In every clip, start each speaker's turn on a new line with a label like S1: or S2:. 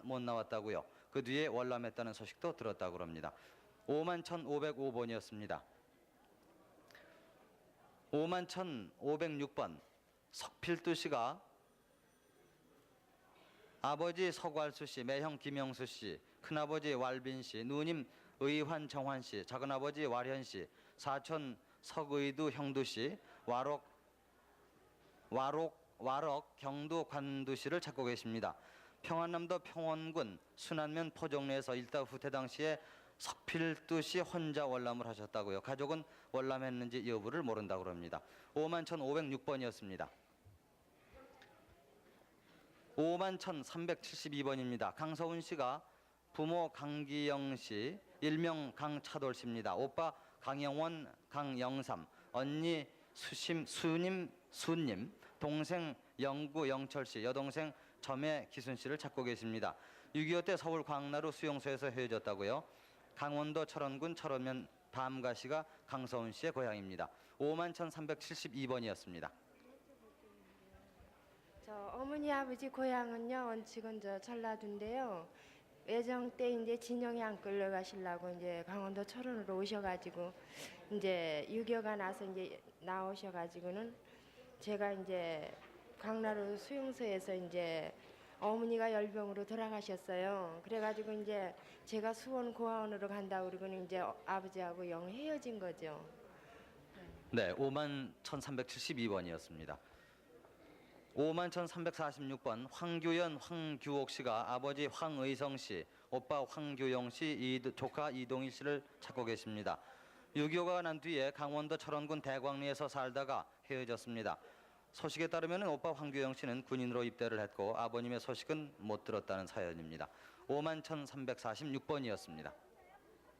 S1: 못 나왔다고요. 그 뒤에 월남했다는 소식도 들었다고 합니다. 51,505번이었습니다. 51,506번 석필두 씨가 아버지 서괄수 씨, 매형 김영수 씨, 큰아버지 왈빈 씨, 누님 의환 정환 씨, 작은아버지 와련 씨, 사촌 석의두 형두 씨, 와록 경두 관두 씨를 찾고 계십니다. 평안남도 평원군 순안면 포정리에서 일다 후퇴 당시에 석필두 씨 혼자 월남을 하셨다고요. 가족은 월남했는지 여부를 모른다고 합니다. 51,506번이었습니다. 51,372번입니다. 강서운 씨가 부모 강기영 씨, 일명 강차돌 씨입니다. 오빠 강영원, 강영삼, 언니 수님, 동생 영구 영철 씨, 여동생 점애 기순 씨를 찾고 계십니다. 6.25 때 서울 광나루 수용소에서 헤어졌다고요. 강원도 철원군 철원면 밤가시가 강서운 씨의 고향입니다. 51,372번이었습니다.
S2: 저 어머니 아버지 고향은요 원칙은 저 전라도인데요. 외정 때 이제 진영이 안 끌려가시려고 이제 강원도 철원으로 오셔가지고 이제 6.25가 나서 이제 나오셔가지고는 제가 이제 강나루 수용소에서 이제 어머니가 열병으로 돌아가셨어요. 그래가지고 이제 제가 수원 고아원으로 간다고 그러고는 이제 아버지하고 영 헤어진 거죠.
S1: 네, 51,372번이었습니다. 51,346번 황규연, 황규옥 씨가 아버지 황의성 씨, 오빠 황규용 씨, 조카 이동일 씨를 찾고 계십니다. 6.25가 난 뒤에 강원도 철원군 대광리에서 살다가 헤어졌습니다. 소식에 따르면 오빠 황규영 씨는 군인으로 입대를 했고 아버님의 소식은 못 들었다는 사연입니다. 51,346번이었습니다.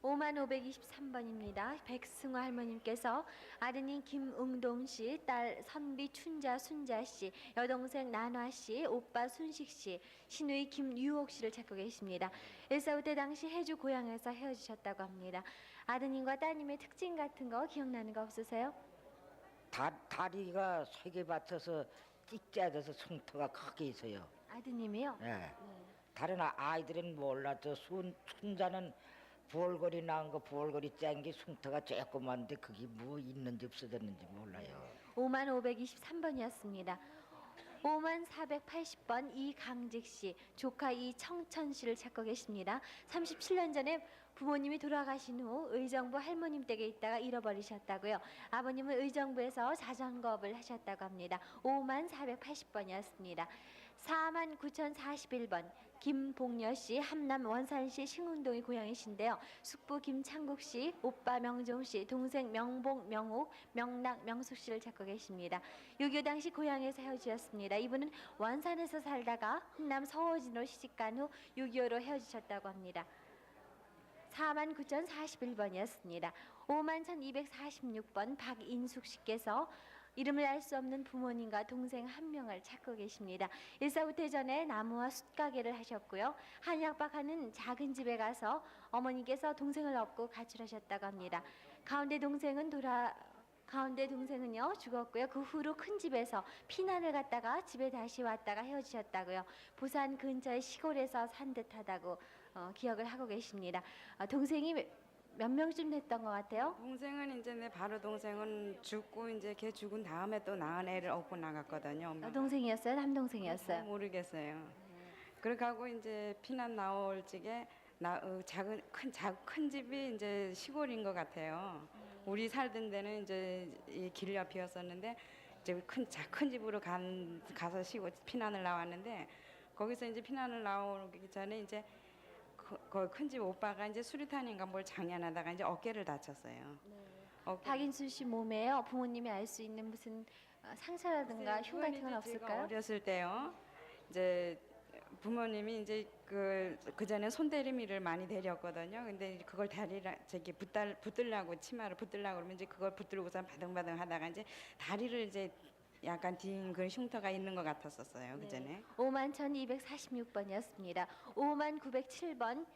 S3: 51,523번입니다. 백승화 할머님께서 아드님 김응동 씨, 딸 선비 춘자 순자 씨, 여동생 난화 씨, 오빠 순식 씨, 시누이 김유옥 씨를 찾고 계십니다. 1.45 때 당시 해주 고향에서 헤어지셨다고 합니다. 아드님과 따님의 특징 같은 거 기억나는 거 없으세요?
S4: 다리가 3개 받쳐서 찍 짜져서 흉터가 크게 있어요.
S3: 아드님이요?
S4: 네. 다른 아이들은 몰라도 순자는 부얼거리 나온 거 부얼거리 짠 게 흉터가 조그만데 그게 뭐 있는지 없어졌는지 몰라요.
S3: 51,523번이었습니다. 51,480번 이강직 씨, 조카 이청천 씨를 찾고 계십니다. 37년 전에 부모님이 돌아가신 후 의정부 할머님 댁에 있다가 잃어버리셨다고요. 아버님은 의정부에서 자전거업을 하셨다고 합니다. 51,480번이었습니다. 49,041번 김복녀 씨, 함남 원산시 신운동이 고향이신데요. 숙부 김창국 씨, 오빠 명종 씨, 동생 명복, 명옥, 명락, 명숙 씨를 찾고 계십니다. 6.25 당시 고향에서 헤어지셨습니다. 이분은 원산에서 살다가 흥남 서호진으로 시집간 후 6.25로 헤어지셨다고 합니다. 49,041번이었습니다. 51,246번 박인숙 씨께서 이름을 알 수 없는 부모님과 동생 한 명을 찾고 계십니다. 1.45 대전에 나무와 숯가게를 하셨고요. 한약박하는 작은 집에 가서 어머니께서 동생을 업고 가출하셨다고 합니다. 가운데 동생은요 죽었고요. 그 후로 큰 집에서 피난을 갔다가 집에 다시 왔다가 헤어지셨다고요. 부산 근처의 시골에서 산 듯하다고 기억을 하고 계십니다. 동생이 몇 명쯤 됐던 것 같아요?
S5: 동생은 이제 내 바로 동생은 죽고 이제 걔 죽은 다음에 또 낳은 애를 업고 나갔거든요.
S3: 여동생이었어요? 남동생이었어요?
S5: 모르겠어요. 그렇게 하고 이제 피난 나올 적에 큰 집이 이제 시골인 것 같아요. 우리 살던 데는 이제 이 길 옆이었었는데 이제 큰 집으로 가서 피난을 나왔는데 거기서 이제 피난을 나오기 전에 이제 그 큰 집 오빠가 이제 수리탄인가 뭘 장난하다가 이제 어깨를 다쳤어요.
S3: 박인순 씨 몸에요 부모님이 알 수 있는 무슨 상처라든가 흉 같은 건 없을까요?
S5: 어렸을 때요. 이제 부모님이 이제 그 전에 손대리미를 많이 데렸거든요. 근데 그걸 붙들라고 치마를 붙들라고 그러면 이제 그걸 붙들고서 바등바등 하다가 이제 다리를 이제 약간 딘 그런 흉터가 있는 것 같았었어요. 그 전에.
S3: 51,246번이었습니다. 5907번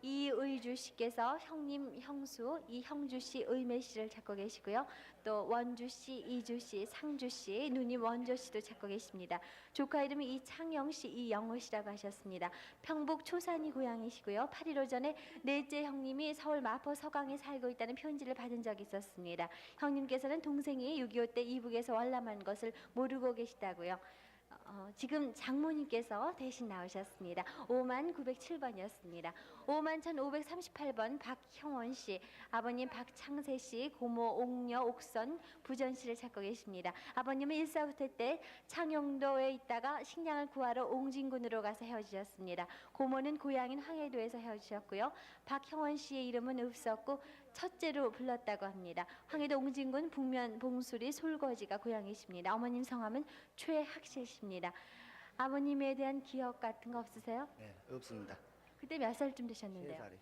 S3: 이의주 씨께서 형님, 형수 이형주 씨, 의매 씨를 찾고 계시고요. 또 원주 씨, 이주 씨, 상주 씨, 누님 원조 씨도 찾고 계십니다. 조카 이름이 이창영 씨, 이영호 씨라고 하셨습니다. 평북 초산이 고향이시고요. 8.15 전에 넷째 형님이 서울 마포 서강에 살고 있다는 편지를 받은 적이 있었습니다. 형님께서는 동생이 6.25 때 이북에서 월남한 것을 모르고 계시다고요. 지금 장모님께서 대신 나오셨습니다. 59,907번이었습니다. 51,538번 박형원 씨, 아버님 박창세 씨, 고모 옥녀 옥선 부전 씨를 찾고 계십니다. 아버님은 일사후퇴 때 창영도에 있다가 식량을 구하러 옹진군으로 가서 헤어지셨습니다. 고모는 고향인 황해도에서 헤어지셨고요. 박형원 씨의 이름은 없었고 첫째로 불렀다고 합니다. 황해도 옹진군 북면 봉수리 솔거지가 고향이십니다. 어머님 성함은 최학실 씨입니다. 아버님에 대한 기억 같은 거 없으세요?
S6: 네, 없습니다.
S3: 그때 몇 살쯤 되셨는데요?
S6: 3살이.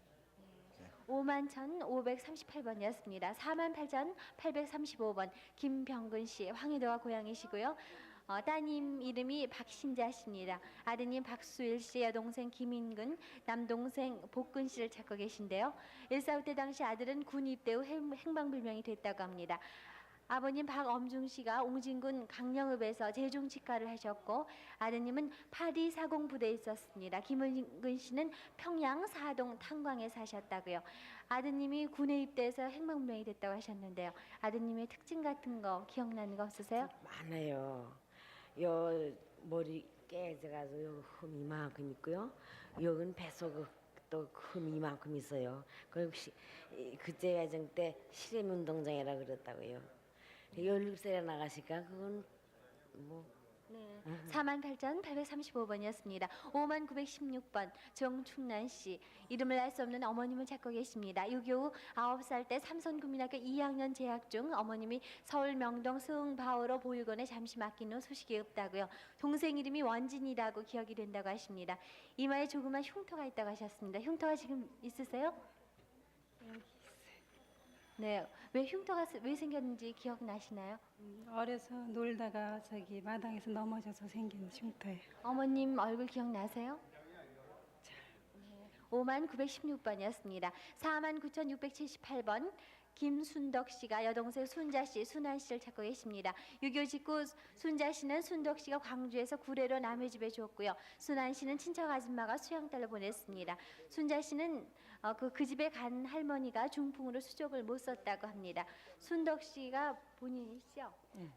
S3: 51,538번이었습니다. 48,835번 김병근 씨, 황해도가 고향이시고요. 따님 이름이 박신자 씨입니다. 아드님 박수일 씨, 여동생 김인근, 남동생 복근 씨를 찾고 계신데요. 일사후퇴 당시 아들은 군 입대 후 행방불명이 됐다고 합니다. 아버님 박엄중 씨가 옹진군 강령읍에서 제종치과를 하셨고 아드님은 8240 부대에 있었습니다. 김은근 씨는 평양 사동 탄광에 사셨다고요. 아드님이 군에 입대해서 행방불명이 됐다고 하셨는데요. 아드님의 특징 같은 거 기억나는 거 없으세요?
S7: 많아요. 요 머리 깨져가지고 요 흠 이만큼 있고요. 여긴 뱃속 또흠 이만큼 있어요. 그리고 그때 가정 때 실험운동장이라 그랬다고요. 17살에 나가시니까 그건 뭐
S3: 네. 48,835번이었습니다. 59,916번 정충란 씨, 이름을 알 수 없는 어머님을 찾고 계십니다. 6.25 후 9살 때 삼선국민학교 2학년 재학 중 어머님이 서울 명동 승바오로 보육원에 잠시 맡긴 후 소식이 없다고요. 동생 이름이 원진이라고 기억이 된다고 하십니다. 이마에 조그만 흉터가 있다고 하셨습니다. 흉터가 지금 있으세요? 네, 왜 흉터가 왜 생겼는지 기억나시나요?
S8: 어려서 놀다가 저기 마당에서 넘어져서 생긴 흉터예요.
S3: 어머님 얼굴 기억나세요? 59,916번이었습니다. 49,678번 김순덕 씨가 여동생 순자 씨, 순한 씨를 찾고 계십니다. 6.25 직후 순자 씨는 순덕 씨가 광주에서 구례로 남의 집에 줬고요. 순한 씨는 친척 아줌마가 수양딸로 보냈습니다. 순자 씨는 그 집에 간 할머니가 중풍으로 수족을 못 썼다고 합니다. 순덕 씨가 본인이시죠?
S8: 네.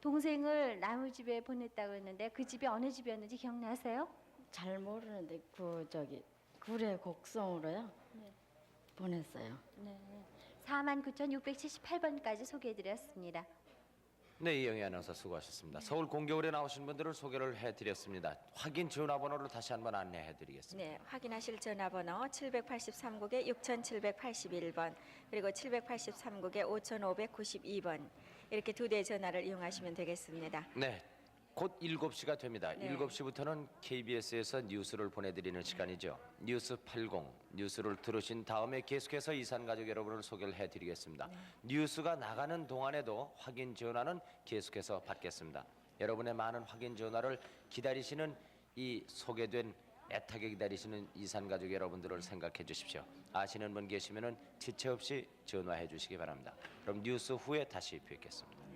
S3: 동생을 나무 집에 보냈다고 했는데 그 집이 어느 집이었는지 기억나세요?
S9: 잘 모르는데 그 저기 구례 곡성으로요.
S3: 네.
S9: 보냈어요.
S3: 네. 49,678번까지 소개해드렸습니다.
S10: 네, 이영희 아나운서 수고하셨습니다. 서울 공개홀에 나오신 분들을 소개를 해드렸습니다. 확인 전화번호를 다시 한번 안내해드리겠습니다.
S11: 네, 확인하실 전화번호 783국에 6781번 그리고 783국에 5592번 이렇게 두 대의 전화를 이용하시면 되겠습니다.
S10: 네, 곧 7시가 됩니다.
S11: 네.
S10: 7시부터는 KBS에서 뉴스를 보내드리는 시간이죠. 뉴스 80, 뉴스를 들으신 다음에 계속해서 이산가족 여러분을 소개를 해드리겠습니다. 뉴스가 나가는 동안에도 확인 전화는 계속해서 받겠습니다. 여러분의 많은 확인 전화를 기다리시는 이 소개된 애타게 기다리시는 이산가족 여러분들을 생각해 주십시오. 아시는 분 계시면 지체 없이 전화해 주시기 바랍니다. 그럼 뉴스 후에 다시 뵙겠습니다.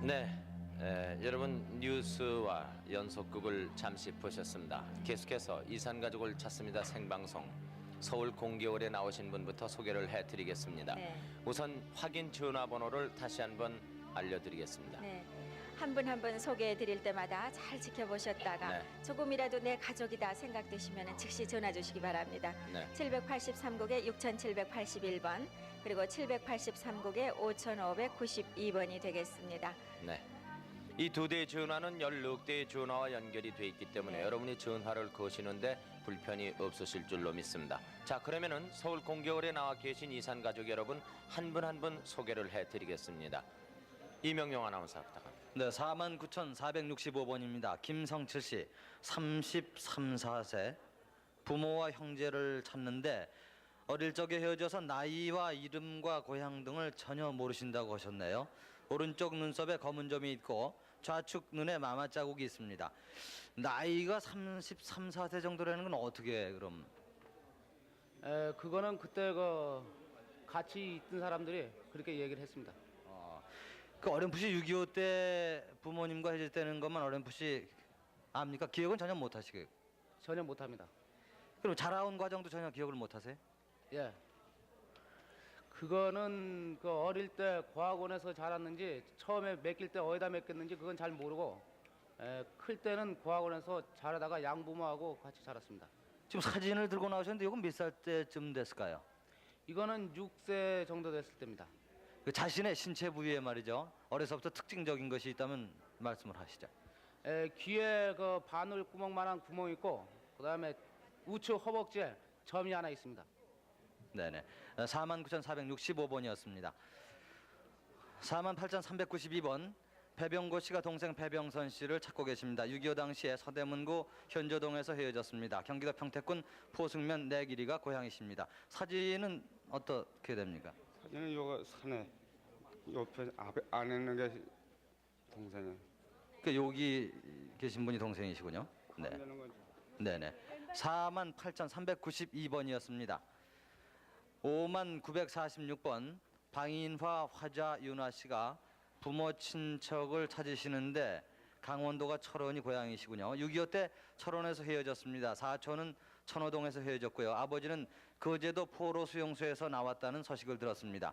S10: 네, 여러분 뉴스와 연속극을 잠시 보셨습니다. 계속해서 이산가족을 찾습니다 생방송. 서울 공개홀에 나오신 분부터 소개를 해드리겠습니다.
S11: 네.
S10: 우선 확인 전화번호를 다시 한번 알려드리겠습니다.
S11: 네. 한 분 한 분 소개해 드릴 때마다 잘 지켜보셨다가
S10: 네.
S11: 조금이라도 내 가족이다 생각되시면 즉시 전화 주시기 바랍니다.
S10: 네.
S11: 783국에 6781번 그리고 783국에 5592번이 되겠습니다.
S10: 네. 이 두 대의 전화는 16대의 전화와 연결이 돼 있기 때문에
S11: 네.
S10: 여러분이 전화를 거시는데 불편이 없으실 줄로 믿습니다. 자, 그러면은 서울 공개홀에 나와 계신 이산 가족 여러분 한 분 한 분 소개를 해드리겠습니다. 이명용 아나운서 부탁합니다.
S1: 네, 49,465번입니다. 김성철 씨, 33, 4세. 부모와 형제를 찾는데 어릴 적에 헤어져서 나이와 이름과 고향 등을 전혀 모르신다고 하셨네요. 오른쪽 눈썹에 검은 점이 있고 좌측 눈에 마마 자국이 있습니다. 나이가 33, 4세 정도라는 건 어떻게 그럼?
S6: 그거는 그때 같이 있던 사람들이 그렇게 얘기를 했습니다.
S1: 그 어렴풋이 6.25 때 부모님과 헤어졌다는 것만 어렴풋이 압니까? 기억은 전혀 못 하시게.
S6: 전혀 못합니다.
S1: 그럼 자라온 과정도 전혀 기억을 못 하세요?
S6: 예. 그거는 어릴 때 고학원에서 자랐는지 처음에 맡길 때 어디다 맡겼는지 그건 잘 모르고 클 때는 고학원에서 자라다가 양부모하고 같이 자랐습니다.
S1: 지금 사진을 들고 나오셨는데 이건 몇 살 때쯤 됐을까요?
S6: 이거는 6세 정도 됐을 때입니다.
S1: 그 자신의 신체 부위에 말이죠. 어려서부터 특징적인 것이 있다면 말씀을 하시죠.
S6: 귀에 바늘 구멍만한 구멍이 있고 그다음에 우측 허벅지에 점이 하나 있습니다.
S1: 네네. 49,465번이었습니다. 48,392번 배병고 씨가 동생 배병선 씨를 찾고 계십니다. 6.25 당시에 서대문구 현조동에서 헤어졌습니다. 경기도 평택군 포승면 내길이가 고향이십니다. 사진은 어떻게 됩니까?
S12: 사진은 요거 산에 옆에 안에 있는 게 동생이에요.
S1: 그 여기 계신 분이 동생이시군요. 네. 네네. 48,392번이었습니다. 59,946번 방인화 화자 윤화 씨가 부모 친척을 찾으시는데 강원도가 철원이 고향이시군요. 6.25 때 철원에서 헤어졌습니다. 사촌은 천호동에서 헤어졌고요. 아버지는 거제도 포로 수용소에서 나왔다는 소식을 들었습니다.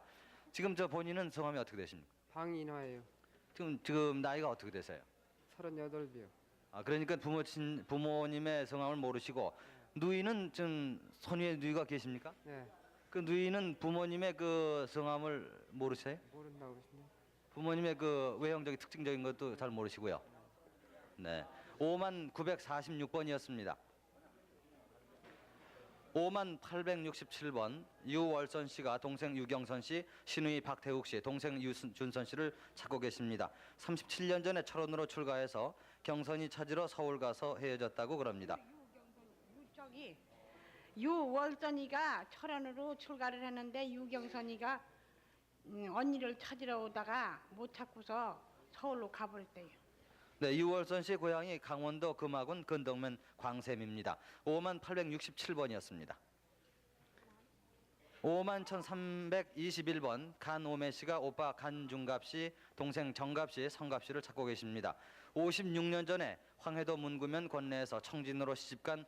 S1: 지금 저 본인은 성함이 어떻게 되십니까?
S13: 방인화예요.
S1: 지금 나이가 어떻게 되세요?
S13: 38이요.
S1: 아, 그러니까 부모님의 성함을 모르시고 누이는 좀 손위에 누이가 계십니까?
S13: 네.
S1: 그 누이는 부모님의 그 성함을 모르세요?
S13: 모른다고 그러시네.
S1: 부모님의 그 외형적인 특징적인 것도 잘 모르시고요. 네. 59,946번이었습니다. 58,867번 유월선 씨가 동생 유경선 씨, 신우이 박태욱 씨, 동생 유준선 씨를 찾고 계십니다. 37년 전에 철원으로 출가해서 경선이 찾으러 서울 가서 헤어졌다고 그럽니다.
S14: 저기 유월선이가 철원으로 출가를 했는데 유경선이가 언니를 찾으러 오다가 못 찾고서 서울로 가버렸대요.
S1: 네, 유월선 씨의 고향이 강원도 금화군 건덕면 광샘입니다. 58,867번이었습니다. 51,321번 간오매 씨가 오빠 간중갑 씨, 동생 정갑 씨, 성갑 씨를 찾고 계십니다. 56년 전에 황해도 문구면 권내에서 청진으로 시집간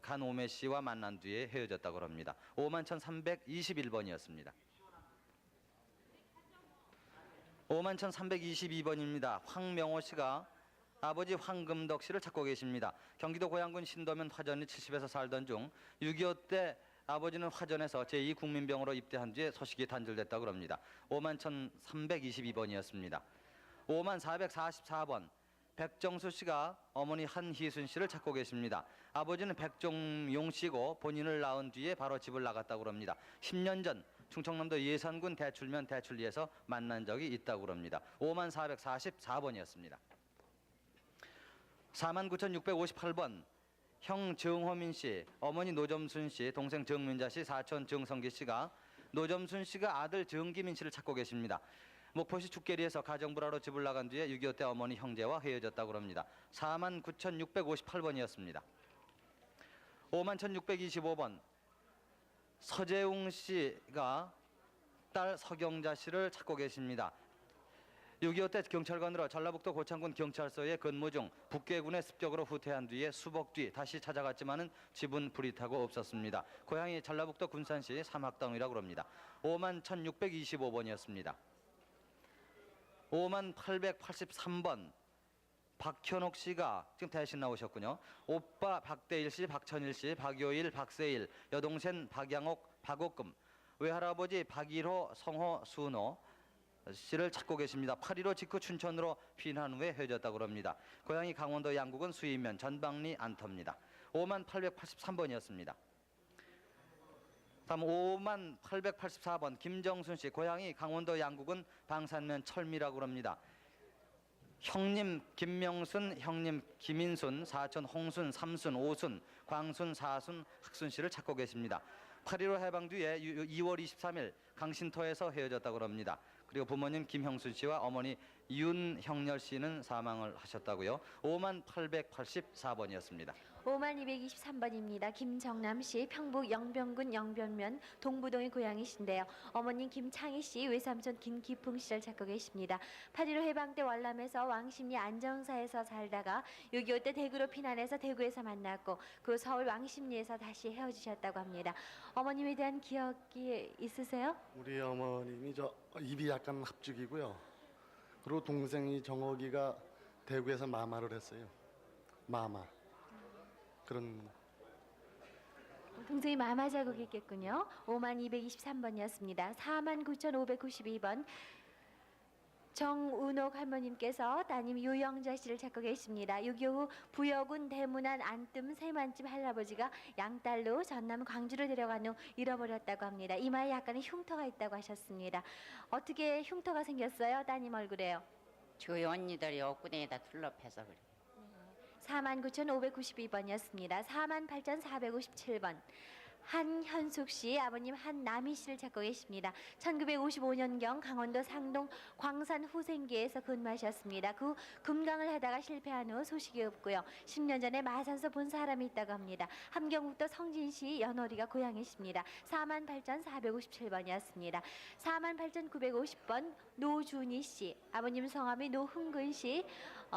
S1: 간오매 씨와 만난 뒤에 헤어졌다고 합니다. 51,321번이었습니다. 51,322번입니다. 황명호 씨가 아버지 황금덕 씨를 찾고 계십니다. 경기도 고양군 신도면 화전리 70에서 살던 중 6.25 때 아버지는 화전에서 제2국민병으로 입대한 뒤에 소식이 단절됐다고 합니다. 51,322번이었습니다. 54,444번 백정수 씨가 어머니 한희순 씨를 찾고 계십니다. 아버지는 백종용 씨고 본인을 낳은 뒤에 바로 집을 나갔다고 합니다. 10년 전 충청남도 예산군 대출면 대출리에서 만난 적이 있다고 합니다. 54,444번이었습니다. 49,658번 형 정호민 씨, 어머니 노점순 씨, 동생 정민자 씨, 사촌 정성기 씨가 노점순 씨가 아들 정기민 씨를 찾고 계십니다. 목포시 축계리에서 가정불화로 집을 나간 뒤에 6.25 때 어머니 형제와 헤어졌다고 합니다. 49,658번이었습니다. 51,625번 서재웅 씨가 딸 서경자 씨를 찾고 계십니다. 6.25 때 경찰관으로 전라북도 고창군 경찰서에 근무 중 북괴군에 습격으로 후퇴한 뒤에 수복 뒤 다시 찾아갔지만은 집은 불이타고 없었습니다. 고향이 전라북도 군산시 삼학당이라고 합니다. 5만 1625번이었습니다. 5만 883번 박현옥 씨가 지금 대신 나오셨군요. 오빠 박대일 씨, 박천일 씨, 박요일, 박세일, 여동생 박양옥, 박옥금, 외할아버지 박일호, 성호, 순호 씨를 찾고 계십니다. 8.15 직후 춘천으로 피난 후에 헤어졌다고 합니다. 고향이 강원도 양구군 수인면 전방리 안터입니다. 5만 883번이었습니다. 다음 5만 884번 김정순 씨, 고향이 강원도 양구군 방산면 철미라고 합니다. 형님 김명순, 형님 김인순, 사촌 홍순, 삼순, 오순, 광순, 사순, 학순 씨를 찾고 계십니다. 8.15 해방 뒤에 2월 23일 강신터에서 헤어졌다고 합니다. 그리고 부모님 김형순 씨와 어머니 윤형렬 씨는 사망을 하셨다고요. 5만 884번이었습니다.
S3: 5만 223번입니다. 김정남 씨, 평북 영병군 영변면 동부동의 고향이신데요. 어머님 김창희 씨, 외삼촌 김기풍 씨를 찾고 계십니다. 8.15 해방 때 월남에서 왕십리 안정사에서 살다가 6.25 때 대구로 피난해서 대구에서 만났고 그 서울 왕십리에서 다시 헤어지셨다고 합니다. 어머님에 대한 기억이 있으세요?
S15: 우리 어머님이 입이 약간 합죽이고요. 그리고 동생이 정옥이가 대구에서 마마를 했어요. 마마. 그런
S3: 동생이 마마 자국이 있겠군요. 5만 223번이었습니다. 4만 9,592번 정운옥 할머님께서 따님 유영자 씨를 찾고 계십니다. 6.25 후 부여군 대문안 안뜸 세만집 할아버지가 양딸로 전남 광주로 데려간 후 잃어버렸다고 합니다. 이마에 약간의 흉터가 있다고 하셨습니다. 어떻게 흉터가 생겼어요? 따님 얼굴에요.
S16: 저희 언니들이 옥구덩이에다 둘러패서 그래.
S3: 49,592번이었습니다. 48,457번 한현숙 씨, 아버님 한남희 씨를 찾고 계십니다. 1955년경 강원도 상동 광산 후생기에서 근무하셨습니다. 그 금강을 하다가 실패한 후 소식이 없고요. 10년 전에 마산서 본 사람이 있다고 합니다. 함경북도 성진시 연월이가 고향이십니다. 48,457번이었습니다. 48,950번 노준희 씨, 아버님 성함이 노흥근 씨,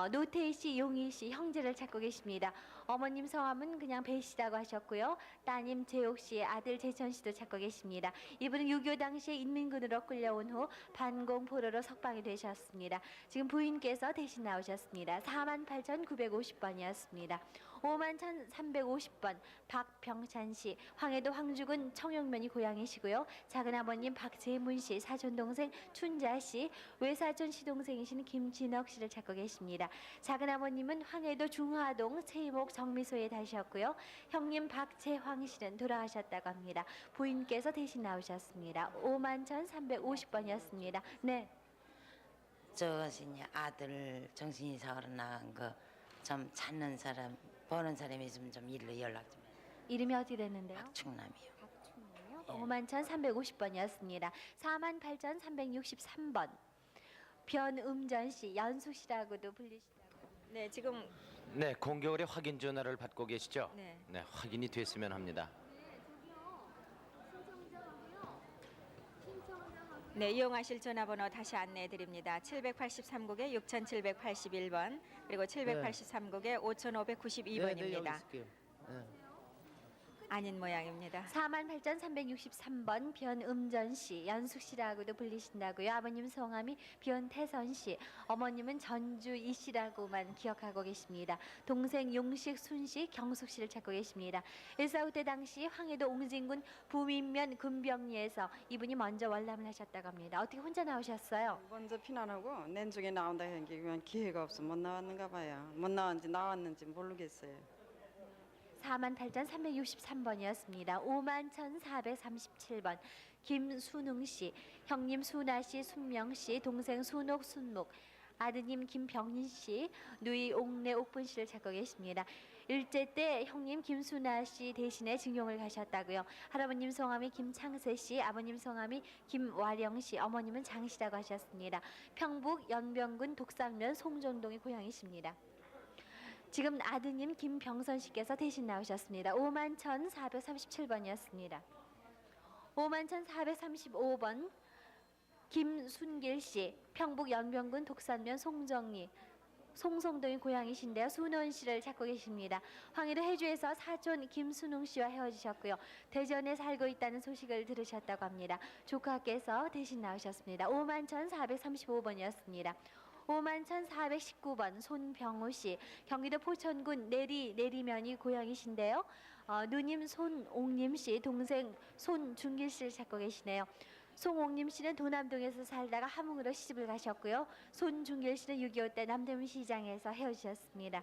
S3: 노태희 씨, 용희 씨 형제를 찾고 계십니다. 어머님 성함은 그냥 배 씨라고 하셨고요. 따님 재옥 씨, 아들 재천 씨도 찾고 계십니다. 이분은 6.25 당시에 인민군으로 끌려온 후 반공 포로로 석방이 되셨습니다. 지금 부인께서 대신 나오셨습니다. 48,950번이었습니다. 51,350번 박병찬 씨, 황해도 황주군 청영면이 고향이시고요. 작은 아버님 박재문 씨, 사촌 동생 춘자 씨, 외사촌 시동생이신 김진옥 씨를 찾고 계십니다. 작은 아버님은 황해도 중화동 세목 정미소에 다셨고요. 형님 박재황 씨는 돌아가셨다고 합니다. 부인께서 대신 나오셨습니다. 51,350번이었습니다. 네.
S16: 저것이 아들 정신 이상으로 나간 거 좀 찾는 사람, 보는 사람이 있으면 좀 일로 연락 좀 해.
S3: 이름이 어떻게 됐는데요?
S16: 박충남이요.
S3: 박충남이요? 51,350번이었습니다. 48,363번 변음전 씨, 연숙 씨라고도 불리시다고.
S11: 네, 지금
S10: 네, 공개월에 확인 전화를 받고 계시죠?
S11: 네.
S10: 네, 확인이 됐으면 합니다.
S11: 네, 이용하실 전화번호 다시 안내해 드립니다. 783국에 6781번 그리고 783국에 5592번입니다. 아닌 모양입니다.
S3: 48,363번 변음전 씨, 연숙 씨라고도 불리신다고요. 아버님 성함이 변태선 씨, 어머님은 전주 이 씨라고만 기억하고 계십니다. 동생 용식, 순식, 경숙 씨를 찾고 계십니다. 1.45 때 당시 황해도 옹진군 부민면 금병리에서 이분이 먼저 월남을 하셨다고 합니다. 어떻게 혼자 나오셨어요?
S5: 먼저 피난하고 낸중에 나온다 하는 게 그냥 기회가 없어 못 나왔는가 봐요. 못 나왔는지 모르겠어요.
S3: 48,363번이었습니다. 51,437번 김순웅 씨, 형님 순아 씨, 순명 씨, 동생 순옥, 순묵, 아드님 김병린 씨, 누이 옥래, 옥분 씨를 찾고 계십니다. 일제 때 형님 김순아 씨 대신에 증용을 가셨다고요. 할아버님 성함이 김창세 씨, 아버님 성함이 김와령 씨, 어머님은 장 씨라고 하셨습니다. 평북 연병군 독산면 송정동의 고향이십니다. 지금 아드님 김병선 씨께서 대신 나오셨습니다. 51,437번이었습니다. 51,435번 김순길 씨, 평북 연변군 독산면 송성동이 고향이신데요. 순원 씨를 찾고 계십니다. 황해도 해주에서 사촌 김순웅 씨와 헤어지셨고요. 대전에 살고 있다는 소식을 들으셨다고 합니다. 조카께서 대신 나오셨습니다. 51,435번이었습니다. 51,419번 손병우 씨, 경기도 포천군 내리면이 고향이신데요. 누님 손옥림 씨, 동생 손준길 씨를 찾고 계시네요. 송옥림 씨는 도남동에서 살다가 함흥으로 시집을 가셨고요. 손준길 씨는 6.25 때 남대문시장에서 헤어지셨습니다.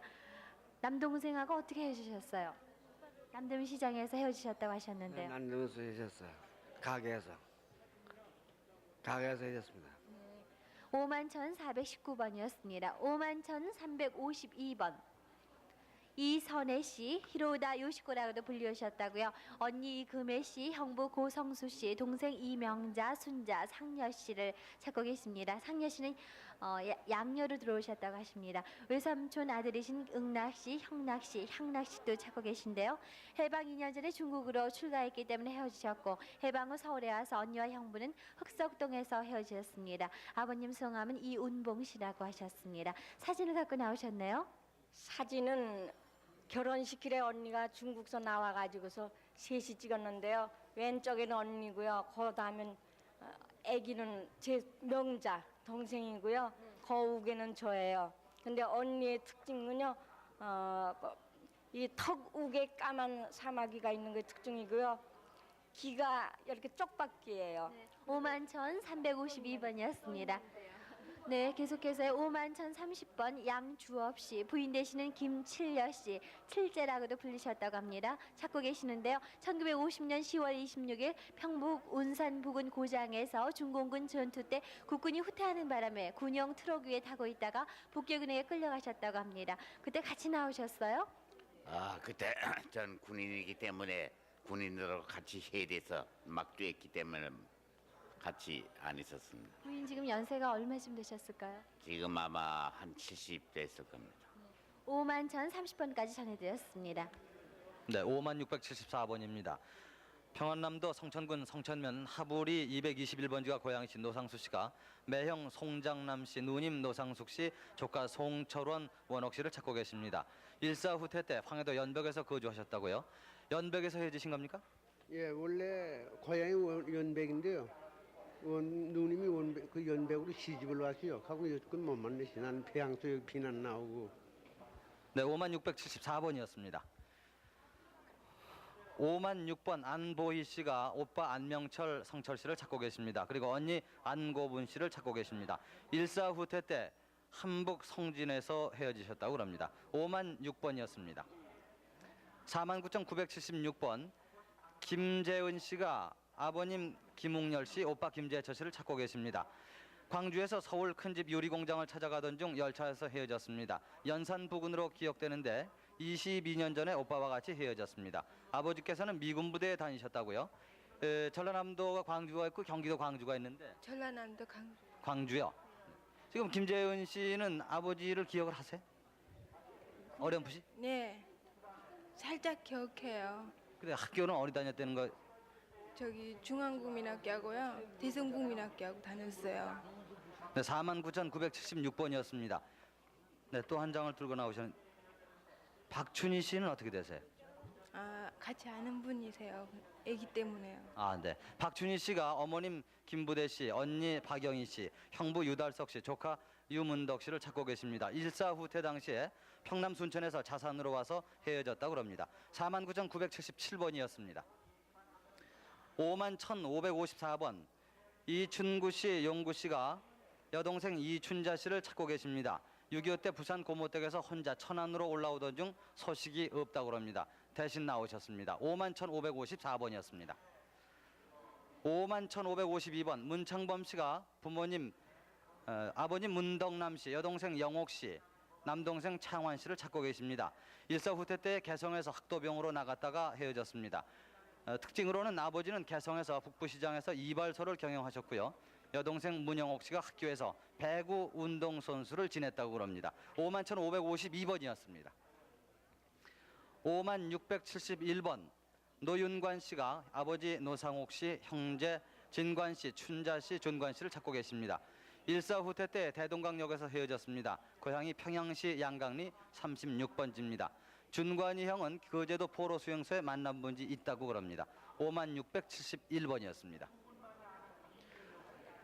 S3: 남동생하고 어떻게 헤어지셨어요? 남대문시장에서 헤어지셨다고 하셨는데요.
S13: 남대문에서 헤어졌어요. 가게에서 헤어졌습니다.
S3: 51,419번이었습니다. 51,352번. 이선혜 씨, 히로다 요시코라고도 불리우셨다고요. 언니 이금혜 씨, 형부 고성수 씨, 동생 이명자, 순자, 상여 씨를 찾고 계십니다. 상여 씨는 양녀로 들어오셨다고 하십니다. 외삼촌 아들이신 응락 씨, 형락 씨, 향락 씨도 찾고 계신데요. 해방 2년 전에 중국으로 출가했기 때문에 헤어지셨고 해방 후 서울에 와서 언니와 형부는 흑석동에서 헤어지셨습니다. 아버님 성함은 이운봉 씨라고 하셨습니다. 사진을 갖고 나오셨네요.
S17: 사진은 결혼식길에 언니가 중국서 나와가지고서 셋이 찍었는데요. 왼쪽에는 언니고요. 그 다음엔 아기는 제 명자 동생이고요. 거욱에는 저예요. 근데 언니의 특징은요. 이 턱욱에 까만 사마귀가 있는 게 특징이고요. 귀가 이렇게 쪽박귀예요.
S3: 51,352번이었습니다. 네, 계속해서 51,030번 양주업 씨, 부인 되시는 김칠여 씨, 칠제라고도 불리셨다고 합니다. 찾고 계시는데요. 1950년 10월 26일 평북 운산 부근 고장에서 중공군 전투 때 국군이 후퇴하는 바람에 군용 트럭 위에 타고 있다가 북계군에게 끌려가셨다고 합니다. 그때 같이 나오셨어요?
S18: 그때 전 군인이기 때문에 군인으로 같이 해대서 막 뛰었기 때문에 같이 안 있었습니다.
S3: 부인 지금 연세가 얼마쯤 되셨을까요?
S18: 지금 아마 한 70 됐을 겁니다.
S3: 51,030번까지 전해드렸습니다.
S1: 네, 5674번입니다. 평안남도 성천군 성천면 하부리 221번지가 고향이신 노상수 씨가 매형 송장남 씨, 누님 노상숙 씨, 조카 송철원, 원옥 씨를 찾고 계십니다. 일사 후퇴 때 황해도 연벽에서 거주하셨다고요? 연벽에서 헤어지신 겁니까?
S19: 예, 원래 고향이 연백인데요. 누님이 그 연백으로 시집을 왔어요. 하고 여태껏 못 만나시. 난 폐양소 여기 비난 나오고.
S1: 네, 5674번이었습니다. 56번 안보희 씨가 오빠 안명철, 성철 씨를 찾고 계십니다. 그리고 언니 안고분 씨를 찾고 계십니다. 일사 후퇴 때 한북 성진에서 헤어지셨다고 합니다. 56번이었습니다. 49,976번 김재은 씨가 아버님 김웅열 씨, 오빠 김재철 씨를 찾고 계십니다. 광주에서 서울 큰집 유리공장을 찾아가던 중 열차에서 헤어졌습니다. 연산 부근으로 기억되는데 22년 전에 오빠와 같이 헤어졌습니다. 아버지께서는 미군 부대에 다니셨다고요? 전라남도가 광주가 있고 경기도 광주가 있는데
S2: 전라남도
S1: 광주요. 지금 김재은 씨는 아버지를 기억을 하세요? 어렴풋이?
S2: 네, 살짝 기억해요.
S1: 근데 학교는 어디 다녔다는 거?
S2: 저기 중앙국민학교하고요, 대성국민학교하고 다녔어요.
S1: 네, 49,976번이었습니다. 네, 또 한 장을 들고 나오시는 박춘희 씨는 어떻게 되세요?
S2: 같이 아는 분이세요. 아기 때문에요.
S1: 네. 박춘희 씨가 어머님 김부대 씨, 언니 박영희 씨, 형부 유달석 씨, 조카 유문덕 씨를 찾고 계십니다. 일사 후퇴 당시에 평남 순천에서 자산으로 와서 헤어졌다고 합니다. 49,977번이었습니다. 51,554번 이춘구 씨, 용구 씨가 여동생 이춘자 씨를 찾고 계십니다. 6.25 때 부산 고모댁에서 혼자 천안으로 올라오던 중 소식이 없다고 합니다. 대신 나오셨습니다. 51,554번이었습니다. 51,552번 문창범 씨가 부모님 아버님 문덕남 씨, 여동생 영옥 씨, 남동생 창환 씨를 찾고 계십니다. 일사 후퇴 때 개성에서 학도병으로 나갔다가 헤어졌습니다. 특징으로는 아버지는 개성에서 북부시장에서 이발소를 경영하셨고요. 여동생 문영옥 씨가 학교에서 배구 운동선수를 지냈다고 합니다. 51,552번이었습니다. 51,671번 노윤관 씨가 아버지 노상옥 씨, 형제 진관씨, 춘자씨, 준관씨를 찾고 계십니다. 일사후퇴 때 대동강역에서 헤어졌습니다. 고향이 평양시 양강리 36번지입니다. 준관이 형은 거제도 포로 수용소에 만나본 지 있다고 그럽니다. 5671번이었습니다.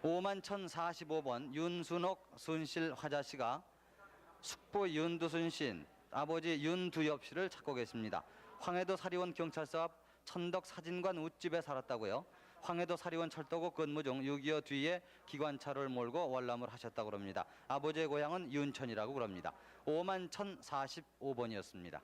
S1: 51,045번 윤순옥, 순실, 화자씨가 숙부 윤두순 씨, 아버지 윤두엽 씨를 찾고 계십니다. 황해도 사리원 경찰서 앞 천덕 사진관 웃집에 살았다고요. 황해도 사리원 철도국 근무 중 6.25 뒤에 기관차를 몰고 월남을 하셨다고 합니다. 아버지의 고향은 윤천이라고 그럽니다. 51,045번이었습니다.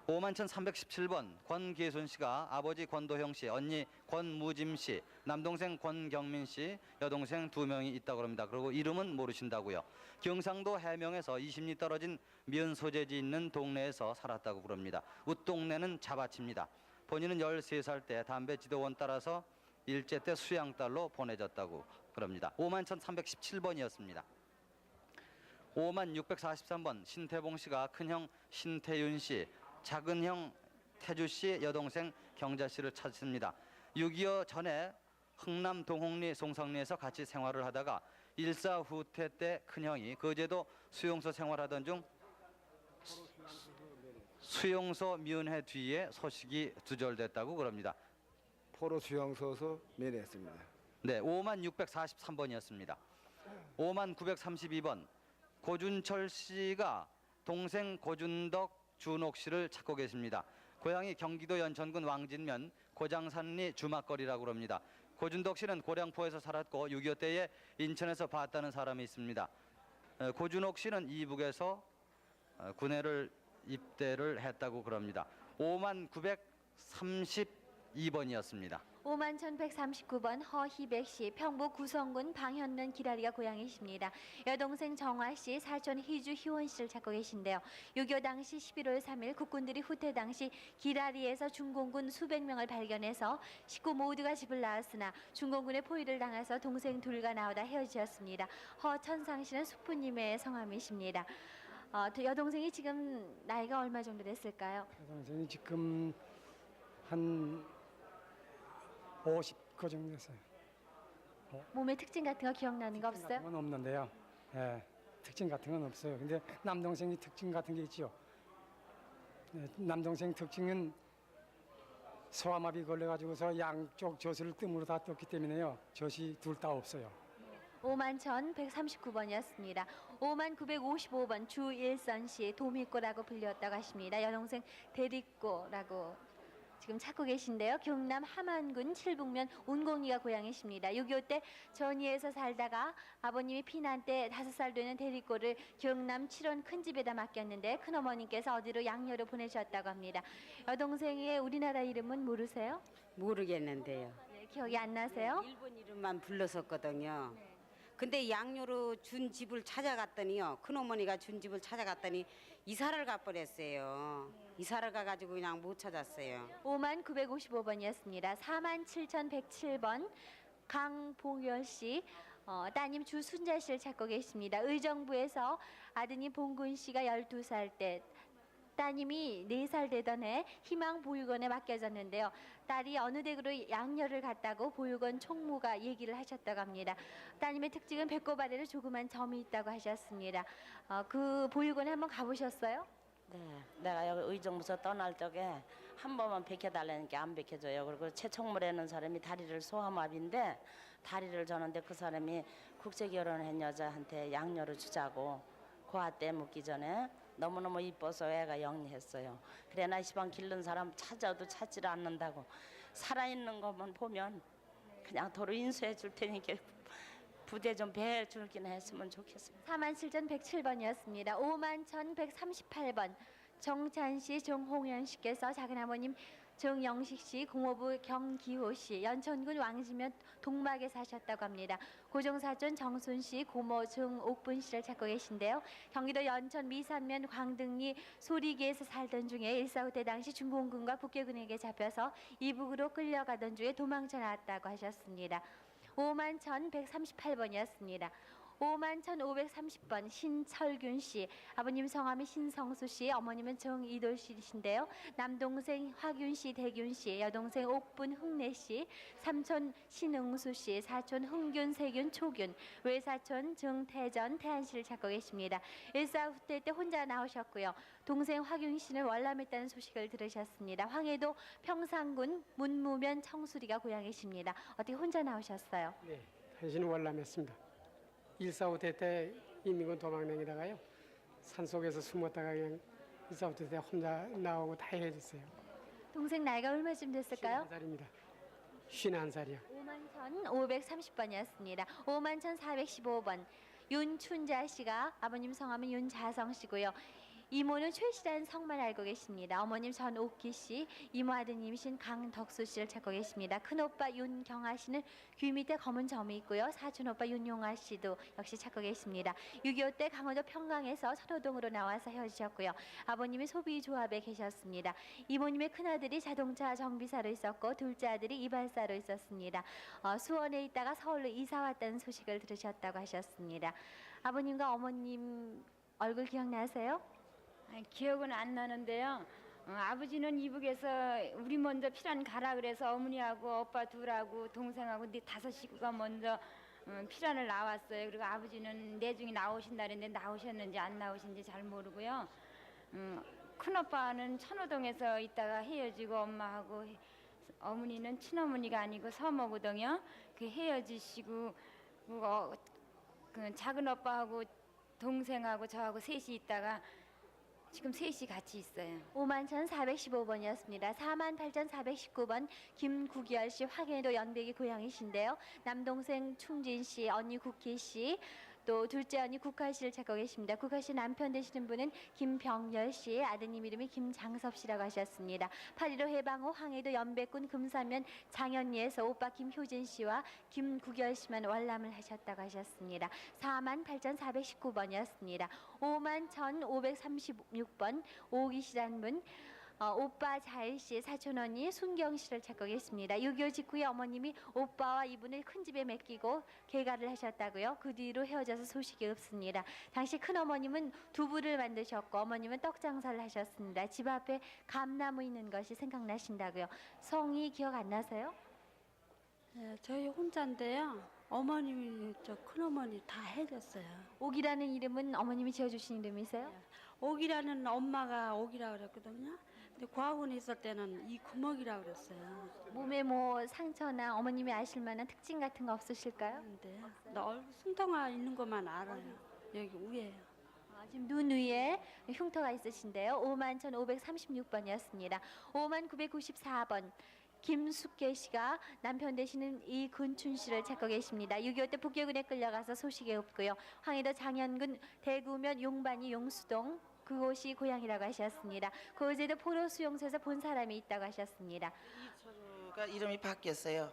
S1: 51,317번 권계순 씨가 아버지 권도형 씨, 언니 권무짐 씨, 남동생 권경민 씨, 여동생 2명이 있다고 합니다. 그리고 이름은 모르신다고요. 경상도 해명에서 20리 떨어진 면 소재지 있는 동네에서 살았다고 그럽니다. 웃동네는 자바치입니다. 본인은 13살 때 담배 지도원 따라서 일제 때 수양딸로 보내졌다고 그럽니다. 51,317번이었습니다. 51,643번 신태봉 씨가 큰형 신태윤 씨, 작은형 태주 씨, 여동생 경자 씨를 찾습니다. 6.25 전에 흥남 동홍리 송성리에서 같이 생활을 하다가 일사후퇴 때 큰형이 거제도 수용소 생활하던 중 수용소 면회 뒤에 소식이 두절됐다고 그럽니다.
S13: 포로 수용소에서 면회했습니다.
S1: 네, 51,643번이었습니다. 51,932번 고준철 씨가 동생 고준덕, 준옥 씨를 찾고 계십니다. 고향이 경기도 연천군 왕진면 고장산리 주막거리라고 합니다. 고준덕 씨는 고량포에서 살았고 6.25 때에 인천에서 봤다는 사람이 있습니다. 고준옥 씨는 이북에서 군회를 입대를 했다고 그럽니다. 51,932번이었습니다.
S3: 51,139번 허희백 씨, 평북 구성군 방현면 기라리가 고향이십니다. 여동생 정화 씨, 사촌 희주 희원 씨를 찾고 계신데요. 6.25 당시 11월 3일 국군들이 후퇴 당시 기라리에서 중공군 수백 명을 발견해서 식구 모두가 집을 나왔으나 중공군의 포위를 당해서 동생 둘과 나오다 헤어지었습니다. 허천상 씨는 숙부님의 성함이십니다. 여동생이 지금 나이가 얼마 정도 됐을까요?
S20: 여동생이 지금 한 50그 정도 됐어요.
S3: 몸의 특징 같은 거 기억나는 거 없어요?
S20: 그건 없는데요. 예, 특징 같은 건 없어요. 근데 남동생이 특징 같은 게 있죠. 네, 남동생 특징은 소아마비 걸려가지고서 양쪽 젖을 뜸으로 다 떴기 때문에요. 젖이 둘 다 없어요.
S3: 51,139번이었습니다. 51,955번 주일선 씨, 도미꼬라고 불렸다고 하십니다. 여동생 대리꼬라고 지금 찾고 계신데요. 경남 함안군 칠북면 운공리가 고향이십니다. 6.25 때 전위에서 살다가 아버님이 피난 때 5살 되는 대리꼬를 경남 칠원 큰 집에다 맡겼는데 큰어머님께서 어디로 양녀로 보내셨다고 합니다. 여동생의 우리나라 이름은 모르세요?
S21: 모르겠는데요.
S3: 네, 기억이 안 나세요?
S21: 일본 이름만 불렀었거든요. 근데 양녀로 준 집을 찾아갔더니요. 큰어머니가 준 집을 찾아갔더니 이사를 가버렸어요. 이사를 가가지고 그냥 못 찾았어요.
S3: 51,955번이었습니다. 47,107번 강봉열 씨, 따님 주순자 씨를 찾고 계십니다. 의정부에서 아드님 봉근 씨가 12살 때 따님이 4살 되던 해 희망보육원에 맡겨졌는데요. 딸이 어느 댁으로 양녀를 갔다고 보육원 총무가 얘기를 하셨다고 합니다. 따님의 특징은 배꼽 아래로 조그만 점이 있다고 하셨습니다. 그 보육원에 한번 가보셨어요?
S22: 네, 내가 여기 의정부서 떠날 적에 한 번만 베껴달라니까 안 베껴줘요. 그리고 최총무라는 사람이 다리를 소아마비인데 다리를 저는데 그 사람이 국제 결혼한 여자한테 양녀를 주자고 고아 때 묻기 전에 너무너무 이뻐서 애가 영리했어요. 그래 나 시방 길른 사람 찾아도 찾지를 않는다고 살아있는 것만 보면 그냥 도로 인수해 줄 테니까 부대 좀 배해주긴 했으면 좋겠어요.
S3: 47,107번이었습니다. 51,138번 정찬씨, 정홍현 씨께서 작은아버님 정영식 씨, 공호부 경기호 씨, 연천군 왕지면 동막에 사셨다고 합니다. 고종사촌 정순 씨, 고모 정옥분 씨를 찾고 계신데요. 경기도 연천 미산면 광등리 소리기에서 살던 중에 1.45 때 당시 중공군과 북괴군에게 잡혀서 이북으로 끌려가던 중에 도망쳐 나왔다고 하셨습니다. 51,138번이었습니다. 51,530번 신철균 씨, 아버님 성함이 신성수 씨, 어머님은 정이돌 씨이신데요. 남동생 화균 씨, 대균 씨, 여동생 옥분 흥래 씨, 삼촌 신응수 씨, 사촌 흥균, 세균, 초균, 외사촌 정태전, 태한 씨를 찾고 계십니다. 일사후퇴 때 혼자 나오셨고요. 동생 화균 씨는 월남했다는 소식을 들으셨습니다. 황해도 평상군 문무면 청수리가 고향이십니다. 어떻게 혼자 나오셨어요?
S20: 네, 당신은 월남했습니다. 1.4.5대 때 인민군 도망다니다가요. 산속에서 숨었다가 그냥 1.4.5대 때 혼자 나오고 다 헤어졌어요.
S3: 동생 나이가 얼마쯤 됐을까요?
S20: 51살입니다. 51살이요.
S3: 51,530번이었습니다. 51,415번 윤춘자 씨가 아버님 성함은 윤자성 씨고요. 이모는 최 씨라는 성만 알고 계십니다. 어머님 전옥기 씨, 이모 아드님이신 강덕수 씨를 찾고 계십니다. 큰오빠 윤경아 씨는 귀 밑에 검은 점이 있고요. 사촌오빠 윤용아 씨도 역시 찾고 계십니다. 6.25 때 강원도 평강에서 선호동으로 나와서 헤어지셨고요. 아버님이 소비조합에 계셨습니다. 이모님의 큰아들이 자동차 정비사로 있었고 둘째 아들이 이발사로 있었습니다. 수원에 있다가 서울로 이사 왔다는 소식을 들으셨다고 하셨습니다. 아버님과 어머님 얼굴 기억나세요?
S11: 기억은 안 나는데요. 아버지는 이북에서 우리 먼저 피란 가라 그래서 어머니하고 오빠 둘하고 동생하고 네 5 식구가 먼저 피란을 나왔어요. 그리고 아버지는 내중에 나오신다 그랬는데 나오셨는지 안 나오신지 잘 모르고요. 큰오빠는 천호동에서 있다가 헤어지고 엄마하고 어머니는 친어머니가 아니고 서모거든요. 그 헤어지시고 그 작은 오빠하고 동생하고 저하고 셋이 있다가 지금 셋이 같이 있어요.
S3: 51,415번이었습니다. 48,419번 김국열 씨, 황해도 연백이 고향이신데요. 남동생 충진 씨, 언니 국희 씨, 또 둘째 언니 국화 씨를 찾고 계십니다. 국화 씨 남편 되시는 분은 김병열 씨, 아드님 이름이 김장섭 씨라고 하셨습니다. 8.15 해방 후 황해도 연백군 금사면 장현리에서 오빠 김효진 씨와 김국열 씨만 월남을 하셨다고 하셨습니다. 48,419번이었습니다. 51,536번 오기 씨라는 분, 오빠 자일 씨, 사촌 언니 순경 씨를 찾고 계십니다. 6.25 직후에 어머님이 오빠와 이분을 큰 집에 맡기고 개가를 하셨다고요. 그 뒤로 헤어져서 소식이 없습니다. 당시 큰 어머님은 두부를 만드셨고 어머님은 떡 장사를 하셨습니다. 집 앞에 감나무 있는 것이 생각나신다고요. 성이 기억 안 나세요?
S8: 네, 저희 혼자인데요. 어머님이 저 큰어머니 다 헤어졌어요.
S3: 옥이라는 이름은 어머님이 지어주신 이름이세요?
S8: 옥이라는 엄마가 옥이라고 그랬거든요. 근데 고아원에 있을 때는 이구멍이라고 그랬어요.
S3: 몸에 뭐 상처나 어머님이 아실 만한 특징 같은 거 없으실까요?
S8: 나 얼굴 숭덩아 있는 것만 알아요. 여기 위에요.
S3: 지금 눈 위에 흉터가 있으신데요. 51,536번이었습니다. 5994번 김숙계 씨가 남편 되시는 이근춘 씨를 찾고 계십니다. 6.25 때 북여군에 끌려가서 소식이 없고요. 황해도 장현군 대구면 용반이 용수동 그곳이 고향이라고 하셨습니다. 그곳에도 포로 수용소에서 본 사람이 있다고 하셨습니다.
S4: 이철우가 이름이 바뀌었어요.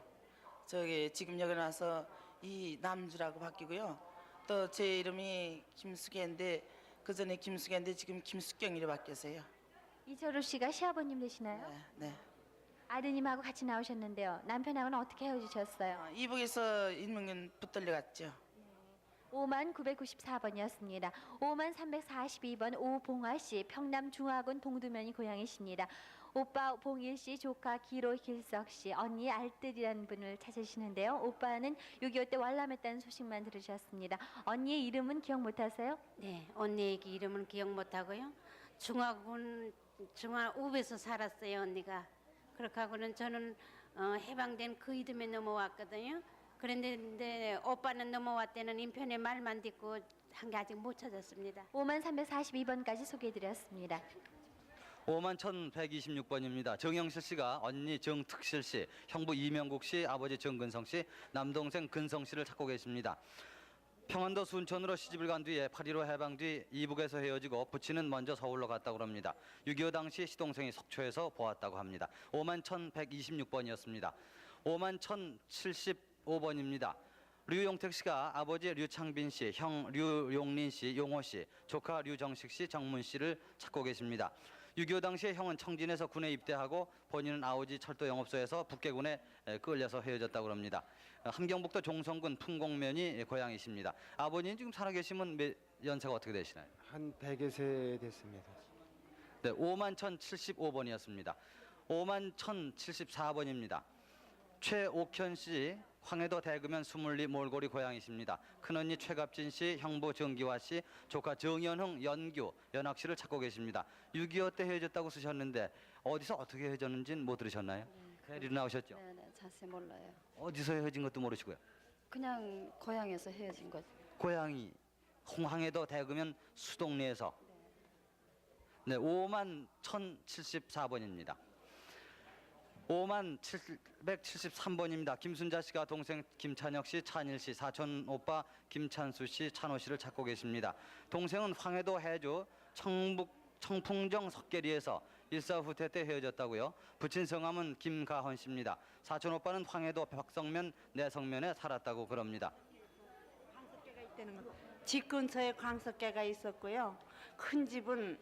S4: 저기 지금 여기 나서 이 남주라고 바뀌고요. 또 제 이름이 김숙계인데 그 전에 김숙계인데 지금 김숙경이로 바뀌었어요.
S3: 이철우 씨가 시아버님 되시나요?
S4: 네.
S3: 아드님하고 같이 나오셨는데요. 남편하고는 어떻게 헤어지셨어요?
S4: 이북에서 인문군 붙들려 갔죠.
S3: 5994번이었습니다. 5342번 오봉아 씨, 평남 중화군 동두면이 고향이십니다. 오빠 봉일 씨, 조카 기로 길석 씨, 언니 알뜰이라는 분을 찾으시는데요. 오빠는 6.25 때 월남했다는 소식만 들으셨습니다. 언니의 이름은 기억 못하세요?
S7: 네, 언니 이름은 기억 못하고요. 중화군 우베에서 살았어요, 언니가. 그렇게 하고는 저는 해방된 그 이듬해 넘어왔거든요. 그런데 오빠는 넘어왔 때는 인편에 말만 듣고 한 게 아직 못 찾았습니다.
S3: 5342번까지 소개해드렸습니다.
S1: 51,126번입니다. 정영실 씨가 언니 정특실 씨, 형부 이명국 씨, 아버지 정근성 씨, 남동생 근성 씨를 찾고 계십니다. 평안도 순천으로 시집을 간 뒤에 8.15 해방 뒤 이북에서 헤어지고 부친은 먼저 서울로 갔다고 합니다. 6.25 당시 시동생이 속초에서 보았다고 합니다. 51,126번이었습니다. 51,075번입니다. 류용택 씨가 아버지 류창빈 씨, 형 류용린 씨, 용호 씨, 조카 류정식 씨, 정문 씨를 찾고 계십니다. 6.25 당시에 형은 청진에서 군에 입대하고 본인은 아우지 철도 영업소에서 북계군에 끌려서 헤어졌다고 합니다. 함경북도 종성군 풍곡면이 고향이십니다. 아버님 지금 살아계시면 연세가 어떻게 되시나요?
S13: 한 100여 됐습니다.
S1: 네, 51,075번이었습니다. 51,074번입니다. 최옥현 씨, 황해도 대금면 수물리 몰골이 고향이십니다. 큰언니 최갑진 씨, 형부 정기화 씨, 조카 정연흥, 연규, 연학 씨를 찾고 계십니다. 6.25 때 헤어졌다고 쓰셨는데 어디서 어떻게 헤어졌는지는 못 들으셨나요? 대리로 나오셨죠?
S6: 네네, 자세히 몰라요.
S1: 어디서 헤어진 것도 모르시고요.
S6: 그냥 고향에서 헤어진 거죠.
S1: 고향이 홍항해도 대금면 수동리에서. 네, 51,074번입니다. 51,773번입니다. 김순자 씨가 동생 김찬혁 씨, 찬일 씨, 사촌 오빠 김찬수 씨, 찬호 씨를 찾고 계십니다. 동생은 황해도 해주 청풍정 석계리에서 일사후퇴 때 헤어졌다고요. 부친 성함은 김가헌 씨입니다. 사촌 오빠는 황해도 박성면 내성면에 살았다고 그럽니다.
S9: 집 근처에 광석계가 있었고요. 큰 집은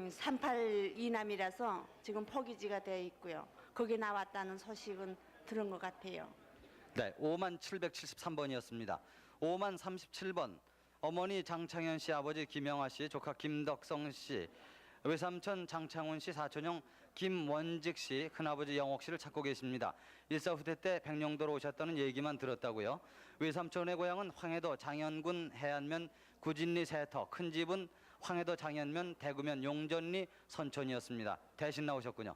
S9: 38 이남이라서 지금 포기지가 되어 있고요. 거기 나왔다는 소식은 들은 것 같아요.
S1: 네, 51,773번이었습니다. 5037번 어머니 장창현 씨, 아버지 김영하 씨, 조카 김덕성 씨, 외삼촌 장창훈 씨, 사촌형 김원직 씨, 큰아버지 영옥 씨를 찾고 계십니다. 일사후퇴 때 백령도로 오셨다는 얘기만 들었다고요. 외삼촌의 고향은 황해도 장현군 해안면 구진리 세터, 큰 집은 황해도 장현면 대구면 용전리 선촌이었습니다. 대신 나오셨군요.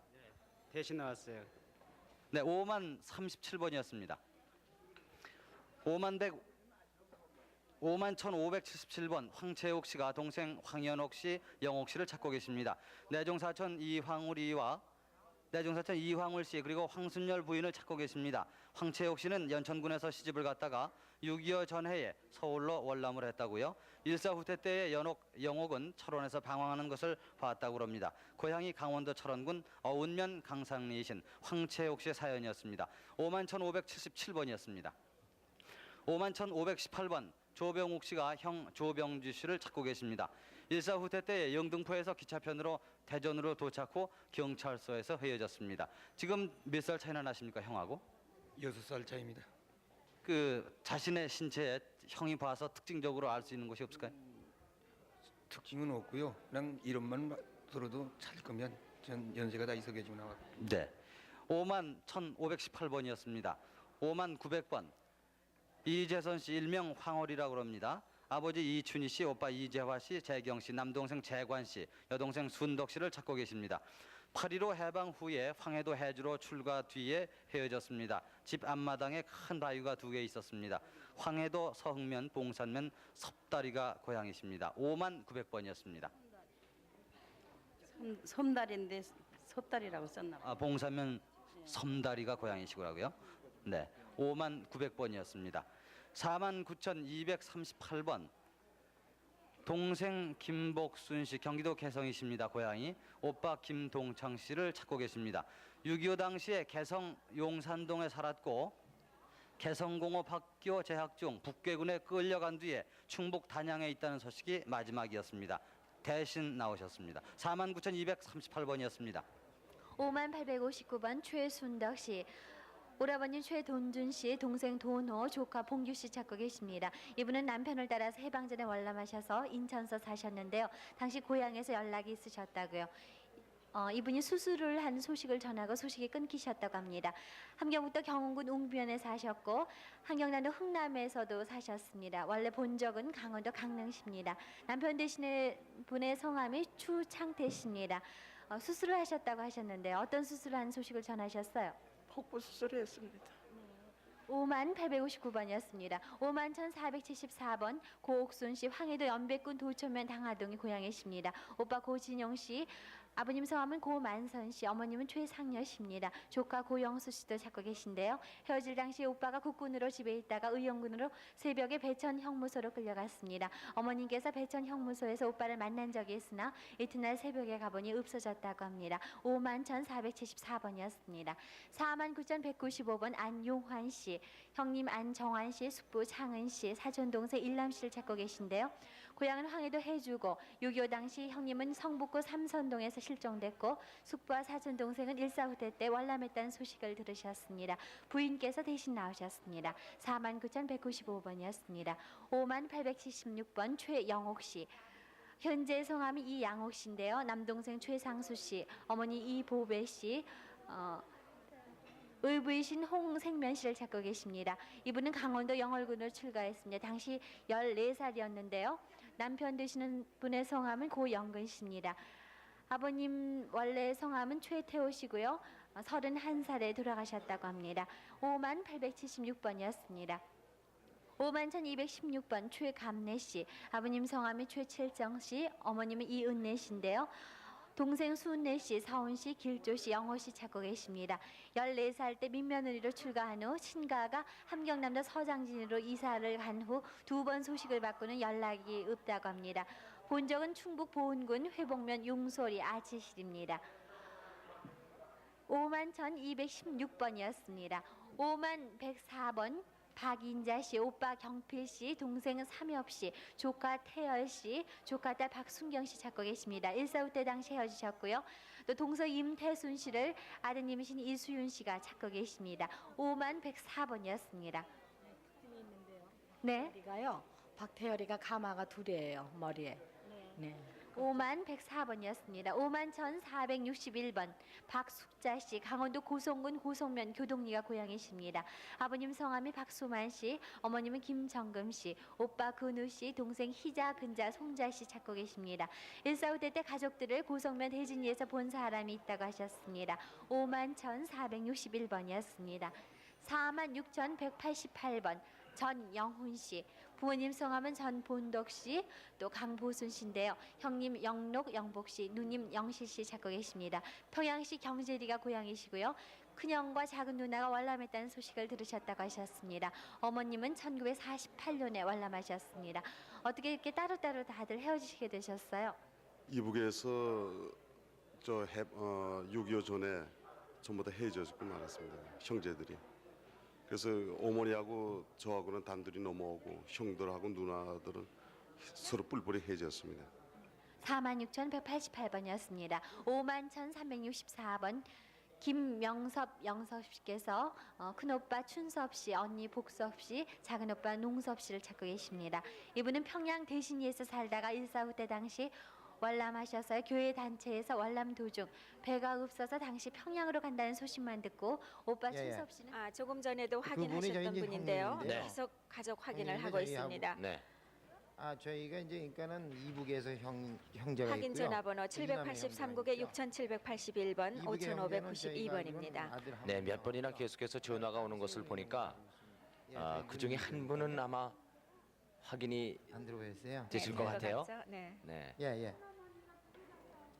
S23: 대신 나왔어요.
S1: 네, 5037번이었습니다. 51,577번 황채옥 씨가 동생 황현옥 씨, 영옥 씨를 찾고 계십니다. 내종사촌 이황우리와 내종사촌 이황울 씨 그리고 황순열 부인을 찾고 계십니다. 황채옥 씨는 연천군에서 시집을 갔다가 6.25 전해에 서울로 월남을 했다고요. 일사후퇴 때의 영옥은 철원에서 방황하는 것을 봤다고 합니다. 고향이 강원도 철원군 어운면 강상리이신 황채옥 씨의 사연이었습니다. 51,577번이었습니다. 51,518번 조병욱 씨가 형 조병주 씨를 찾고 계십니다. 일사후퇴 때 영등포에서 기차편으로 대전으로 도착 후 경찰서에서 헤어졌습니다. 지금 몇 살 차이나 나십니까, 형하고?
S24: 6살 차이입니다.
S1: 그 자신의 신체에 형이 봐서 특징적으로 알 수 있는 것이 없을까요?
S24: 특징은 없고요. 그냥 이름만 들어도 찾을 거면 전 연세가 다 있어 가지고 나와.
S1: 네. 51,518번이었습니다. 59,900번. 이재선 씨 일명 황홀이라고 합니다. 아버지 이춘희 씨, 오빠 이재화 씨, 재경 씨, 남동생 재관 씨, 여동생 순덕 씨를 찾고 계십니다. 8.15 해방 후에 황해도 해주로 출가 뒤에 헤어졌습니다. 집 앞마당에 큰 바위가 2개 있었습니다. 황해도 서흥면, 봉산면, 섭다리가 고향이십니다. 59,900번이었습니다.
S21: 섬다리인데 섭다리라고 썼나 봐요.
S1: 봉산면 섬다리가 고향이시고라고요. 네, 59,900번이었습니다. 49,238번 동생 김복순 씨, 경기도 개성이십니다. 고향이 오빠 김동창 씨를 찾고 계십니다. 6.25 당시에 개성 용산동에 살았고 개성공업학교 재학 중 북괴군에 끌려간 뒤에 충북 단양에 있다는 소식이 마지막이었습니다. 대신 나오셨습니다. 49,238번이었습니다.
S3: 5859번 최순덕 씨. 오라버님 최돈준 씨, 동생 돈호, 조카 봉규 씨 찾고 계십니다. 이분은 남편을 따라서 해방전에 월남하셔서 인천서 사셨는데요. 당시 고향에서 연락이 있으셨다고요. 이분이 수술을 한 소식을 전하고 소식이 끊기셨다고 합니다. 함경북도 경운군 웅변에 사셨고 함경남도 흥남에서도 사셨습니다. 원래 본적은 강원도 강릉시입니다. 남편 되시는 분의 성함이 추창태 씨입니다. 수술을 하셨다고 하셨는데 어떤 수술을 한 소식을 전하셨어요?
S9: 복부 수술을 했습니다.
S3: 51,859번이었습니다. 51,474번 고옥순 씨, 황해도 연백군 도초면 당하동이 고향이십니다. 오빠 고진영 씨, 아버님 성함은 고만선 씨, 어머님은 최상여 씨입니다. 조카 고영수 씨도 찾고 계신데요. 헤어질 당시 오빠가 국군으로 집에 있다가 의용군으로 새벽에 배천 형무소로 끌려갔습니다. 어머님께서 배천 형무소에서 오빠를 만난 적이 있으나 이튿날 새벽에 가보니 없어졌다고 합니다. 51,474번이었습니다. 49,195번 안용환 씨, 형님 안정환 씨, 숙부 창은 씨, 사촌 동생 일남 씨를 찾고 계신데요. 고향은 황해도 해주고 6.25 당시 형님은 성북구 삼선동에서 실종됐고 숙부와 사촌 동생은 일사후퇴 때 월남했다는 소식을 들으셨습니다. 부인께서 대신 나오셨습니다. 49,195번이었습니다. 5876번 최영옥 씨. 현재 성함이 이양옥 씨인데요. 남동생 최상수 씨, 어머니 이보배 씨, 의부이신 홍생면 씨를 찾고 계십니다. 이분은 강원도 영월군으로 출가했습니다. 당시 14살이었는데요. 남편 되시는 분의 성함은 고영근 씨입니다. 아버님 원래 성함은 최태호 씨고요. 31살에 돌아가셨다고 합니다. 5876번이었습니다. 51,216번 최감래 씨, 아버님 성함이 최칠정 씨, 어머님은 이은래 씨인데요. 동생 수은래 씨, 서운 씨, 길조 씨, 영호 씨 찾고 계십니다. 14살 때 민며느리로 출가한 후 신가가 함경남도 서장진으로 이사를 간 후 2번 소식을 받고는 연락이 없다고 합니다. 본적은 충북 보은군 회복면 용소리 아치실입니다. 51,216번이었습니다. 51,104번 박인자 씨, 오빠 경필 씨, 동생 삼엽 씨, 조카 태열 씨, 조카딸 박순경 씨 찾고 계십니다. 일사후퇴 당시 헤어지셨고요. 또 동서 임태순 씨를 아드님이신 이수윤 씨가 찾고 계십니다. 51,104번이었습니다. 네.
S17: 머리가요. 박태열이가 가마가 둘이에요. 머리에. 네.
S3: 51,104번이었습니다. 51,461번 박숙자 씨, 강원도 고성군 고성면 교동리가 고향이십니다. 아버님 성함이 박수만 씨, 어머님은 김정금 씨, 오빠 근우 씨, 동생 희자, 근자, 송자 씨 찾고 계십니다. 일사후퇴 때 가족들을 고성면 대진리에서 본 사람이 있다고 하셨습니다. 51,461번이었습니다. 46,188번 전영훈 씨, 부모님 성함은 전본덕 씨, 또 강보순 씨인데요. 형님 영록 영복 씨, 누님 영실 씨 찾고 계십니다. 평양시 경제리가 고향이시고요. 큰형과 작은 누나가 월남했다는 소식을 들으셨다고 하셨습니다. 어머님은 1948년에 월남하셨습니다. 어떻게 이렇게 따로따로 다들 헤어지시게 되셨어요?
S12: 이북에서 6.25 전에 전부 다 헤어졌고 말았습니다. 형제들이. 그래서 어머니하고 저하고는 단둘이 넘어오고 형들하고 누나들은 서로 뿔뿔이 헤어졌습니다.
S3: 46,188번이었습니다. 51,364번 김명섭 영섭 씨께서 큰오빠 춘섭 씨, 언니 복섭 씨, 작은오빠 농섭 씨를 찾고 계십니다. 이분은 평양 대신리에서 살다가 일사후퇴 당시 월남하셔서 교회 단체에서 월남 도중 배가 없어서 당시 평양으로 간다는 소식만 듣고 오빠 춘섭 씨는
S14: 조금 전에도 확인하셨던 분인데요. 계속 가족 확인을 하고 있습니다.
S10: 네.
S15: 저희가 이제 그러니까는 이북에서 형제가
S14: 확인
S15: 있고요.
S14: 전화번호 783국에 6781번 5592번입니다.
S10: 네, 몇 번이나 계속해서 전화가 오는 것을 보니까 그 중에 한 분은 아마 확인이
S15: 안 들어오셨어요?
S10: 되실 것 같아요.
S14: 네.
S10: 네.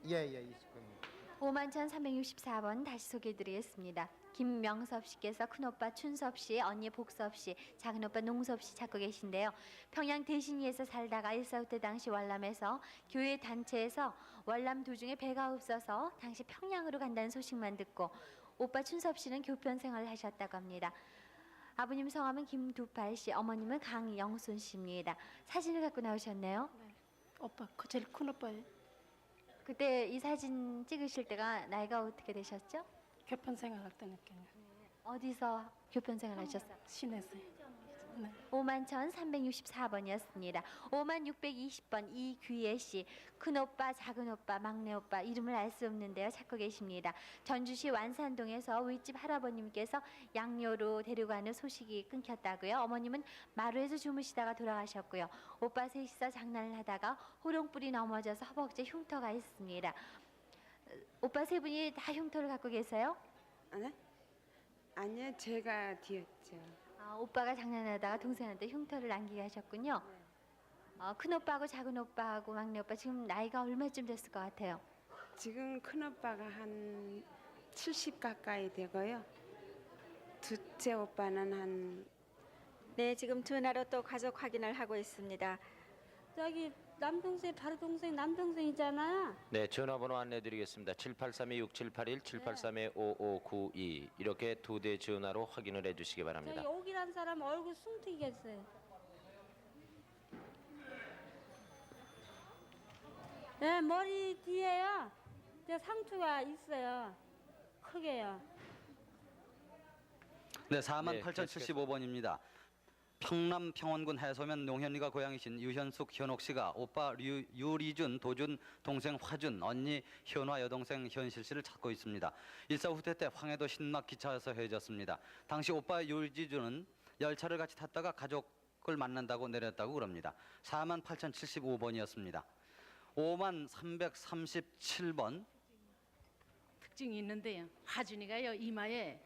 S15: 있을 겁니다.
S3: 51,364번 다시 소개해드리겠습니다. 김명섭 씨께서 큰오빠 춘섭 씨, 언니 복섭 씨, 작은오빠 농섭 씨 찾고 계신데요. 평양 대신리에서 살다가 일사후퇴 당시 월남에서 교회 단체에서 월남 도중에 배가 없어서 당시 평양으로 간다는 소식만 듣고 오빠 춘섭 씨는 교편 생활을 하셨다고 합니다. 아버님 성함은 김두팔 씨, 어머님은 강영순 씨입니다. 사진을 갖고 나오셨네요.
S8: 네. 오빠, 그 제일 큰 오빠예요.
S3: 그때 이 사진 찍으실 때가 나이가 어떻게 되셨죠?
S8: 교편 생활할 때니까요.
S3: 어디서 교편 생활하셨어요?
S8: 시내에서요. 네.
S3: 51,364번이었습니다. 51,620번 이귀애 씨, 큰오빠, 작은오빠, 막내오빠 이름을 알 수 없는데요. 찾고 계십니다. 전주시 완산동에서 윗집 할아버님께서 양료로 데려가는 소식이 끊겼다고요. 어머님은 마루에서 주무시다가 돌아가셨고요. 오빠 셋이서 장난을 하다가 호롱불이 넘어져서 허벅지에 흉터가 있습니다. 오빠 세 분이 다 흉터를 갖고 계세요?
S5: 네? 아니요, 제가 뒤였죠.
S3: 오빠가 장난하다가 동생한테 흉터를 남기게 하셨군요. 큰오빠하고 작은오빠하고 막내오빠 지금 나이가 얼마쯤 됐을 것 같아요?
S5: 지금 큰오빠가 한 70 가까이 되고요. 둘째 오빠는 한
S14: 네, 지금 전화로 또 가족 확인을 하고 있습니다.
S8: 저기 남동생, 바로 동생 남동생이잖아.
S10: 네, 전화번호 안내드리겠습니다. 7832-6781, 7832-5592 이렇게 2대 전화로 확인을 해주시기 바랍니다.
S8: 저기 옥이란 사람 얼굴 숭튀겠어요. 네, 머리 뒤에요. 이제 상처가 있어요. 크게요.
S1: 네, 48,075번입니다. 평남 평원군 해소면 농현이가 고향이신 유현숙, 현옥 씨가 오빠 유리준, 도준, 동생 화준, 언니 현화, 여동생 현실 씨를 찾고 있습니다. 일사 후퇴 때 황해도 신막 기차에서 헤어졌습니다. 당시 오빠 유리준은 열차를 같이 탔다가 가족을 만난다고 내렸다고 그럽니다. 48,075번이었습니다. 50,337번.
S2: 특징이 있는데요. 화준이가요 이마에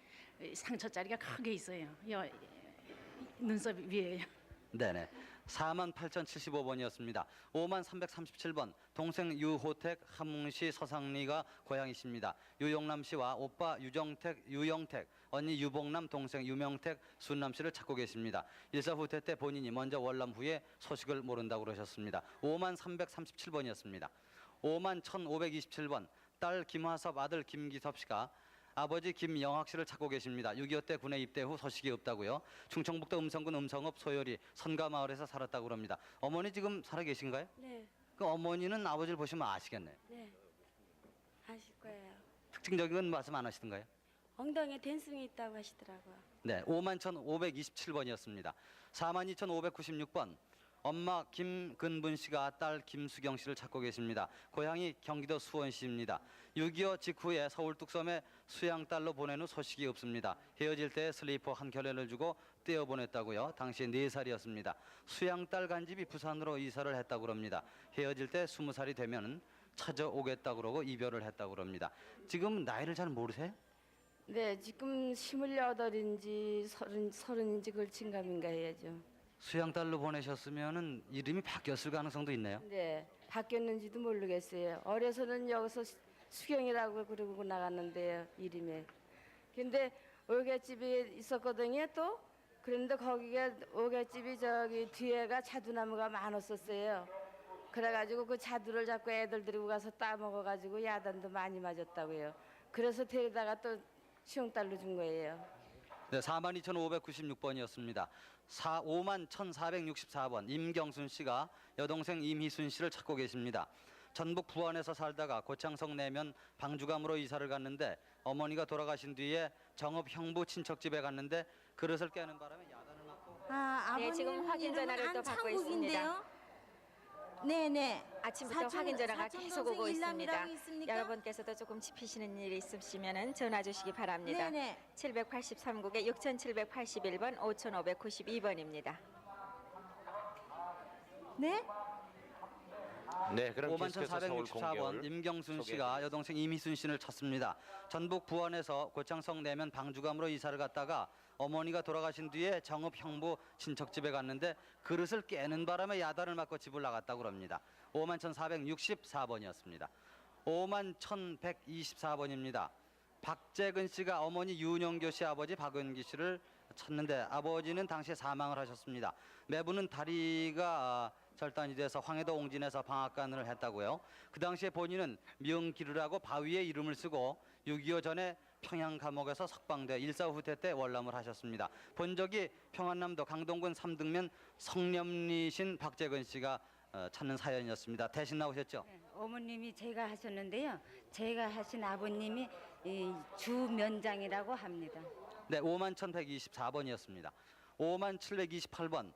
S2: 상처자리가 크게 있어요. 눈썹 위에요.
S1: 네네. 48,075번이었습니다. 5337번 동생 유호택, 함웅시 서상리가 고향이십니다. 유용남 씨와 오빠 유영택, 언니 유복남, 동생 유명택, 순남 씨를 찾고 계십니다. 일사 후퇴 때 본인이 먼저 월남 후에 소식을 모른다고 그러셨습니다. 5337번이었습니다. 51,527번 딸 김화섭, 아들 김기섭 씨가 아버지 김영학 씨를 찾고 계십니다. 6.25 때 군에 입대 후 소식이 없다고요. 충청북도 음성군 음성읍 소열이 선가마을에서 살았다고 합니다. 어머니 지금 살아 계신가요?
S8: 네,
S1: 그 어머니는 아버지를 보시면 아시겠네요.
S8: 네. 아실 거예요.
S1: 특징적인 건 말씀 안 하시던가요?
S8: 엉덩이에 댄승이 있다고 하시더라고요.
S1: 네, 51,527번이었습니다. 42,596번 엄마 김근분 씨가 딸 김수경 씨를 찾고 계십니다. 고향이 경기도 수원시입니다. 6.25 직후에 서울 뚝섬에 수양딸로 보낸 후 소식이 없습니다. 헤어질 때 슬리퍼 한 켤레를 주고 떼어보냈다고요. 당시 4살이었습니다. 수양딸 간집이 부산으로 이사를 했다고 합니다. 헤어질 때 20살이 되면 찾아오겠다고 그러고 이별을 했다고 합니다. 지금 나이를 잘 모르세요?
S17: 네, 지금 28인지 30인지 걸친감인가 해야죠.
S1: 수양딸로 보내셨으면은 이름이 바뀌었을 가능성도 있네요.
S17: 네, 바뀌었는지도 모르겠어요. 어려서는 여기서 수경이라고 그러고 나갔는데요, 이름이. 근데 오개집이 있었거든요, 또. 그런데 거기가 오개집이 저기 뒤에가 자두나무가 많았었어요. 그래가지고 그 자두를 자꾸 애들 데리고 가서 따먹어가지고 야단도 많이 맞았다고요. 그래서 데려다가 또 수영딸로 준 거예요.
S1: 네, 42,596번이었습니다. 51,464번 임경순 씨가 여동생 임희순 씨를 찾고 계십니다. 전북 부안에서 살다가 고창성 내면 방주감으로 이사를 갔는데 어머니가 돌아가신 뒤에 정읍 형부 친척집에 갔는데 그릇을 깨는 바람에 야단을 맞고
S14: 네, 지금 확인 전화를 또 받고 있습니다.
S9: 네네.
S14: 아침부터 확인 전화가 계속 오고 있습니다. 여러분께서도 조금 짚히시는 일이 있으시면 전화 주시기 바랍니다.
S9: 네네.
S14: 783국에 6781번 5592번입니다.
S9: 네?
S10: 네, 그럼 계속해서 서울
S1: 51,464번
S10: 공개월
S1: 임경순 씨가
S10: 소개해드리겠습니다.
S1: 여동생 임희순 씨를 찾습니다. 전북 부안에서 고창성 내면 방주감으로 이사를 갔다가 어머니가 돌아가신 뒤에 정읍 형부 친척집에 갔는데 그릇을 깨는 바람에 야단을 맞고 집을 나갔다고 합니다. 51,464번이었습니다. 51,124번입니다. 박재근 씨가 어머니 윤영교 씨, 아버지 박은기 씨를 찾는데 아버지는 당시에 사망을 하셨습니다. 매부는 다리가 절단이 돼서 황해도 옹진에서 방앗간을 했다고요. 그 당시에 본인은 명기르라고 바위에 이름을 쓰고 6.25 전에 평양 감옥에서 석방돼 일사 후퇴 때 월남을 하셨습니다. 본적이 평안남도 강동군 삼등면 성념리신 박재근 씨가 찾는 사연이었습니다. 대신 나오셨죠?
S16: 네, 어머님이 제가 하셨는데요. 제가 하신 아버님이 이 주면장이라고 합니다.
S1: 네, 51,124번이었습니다. 5728번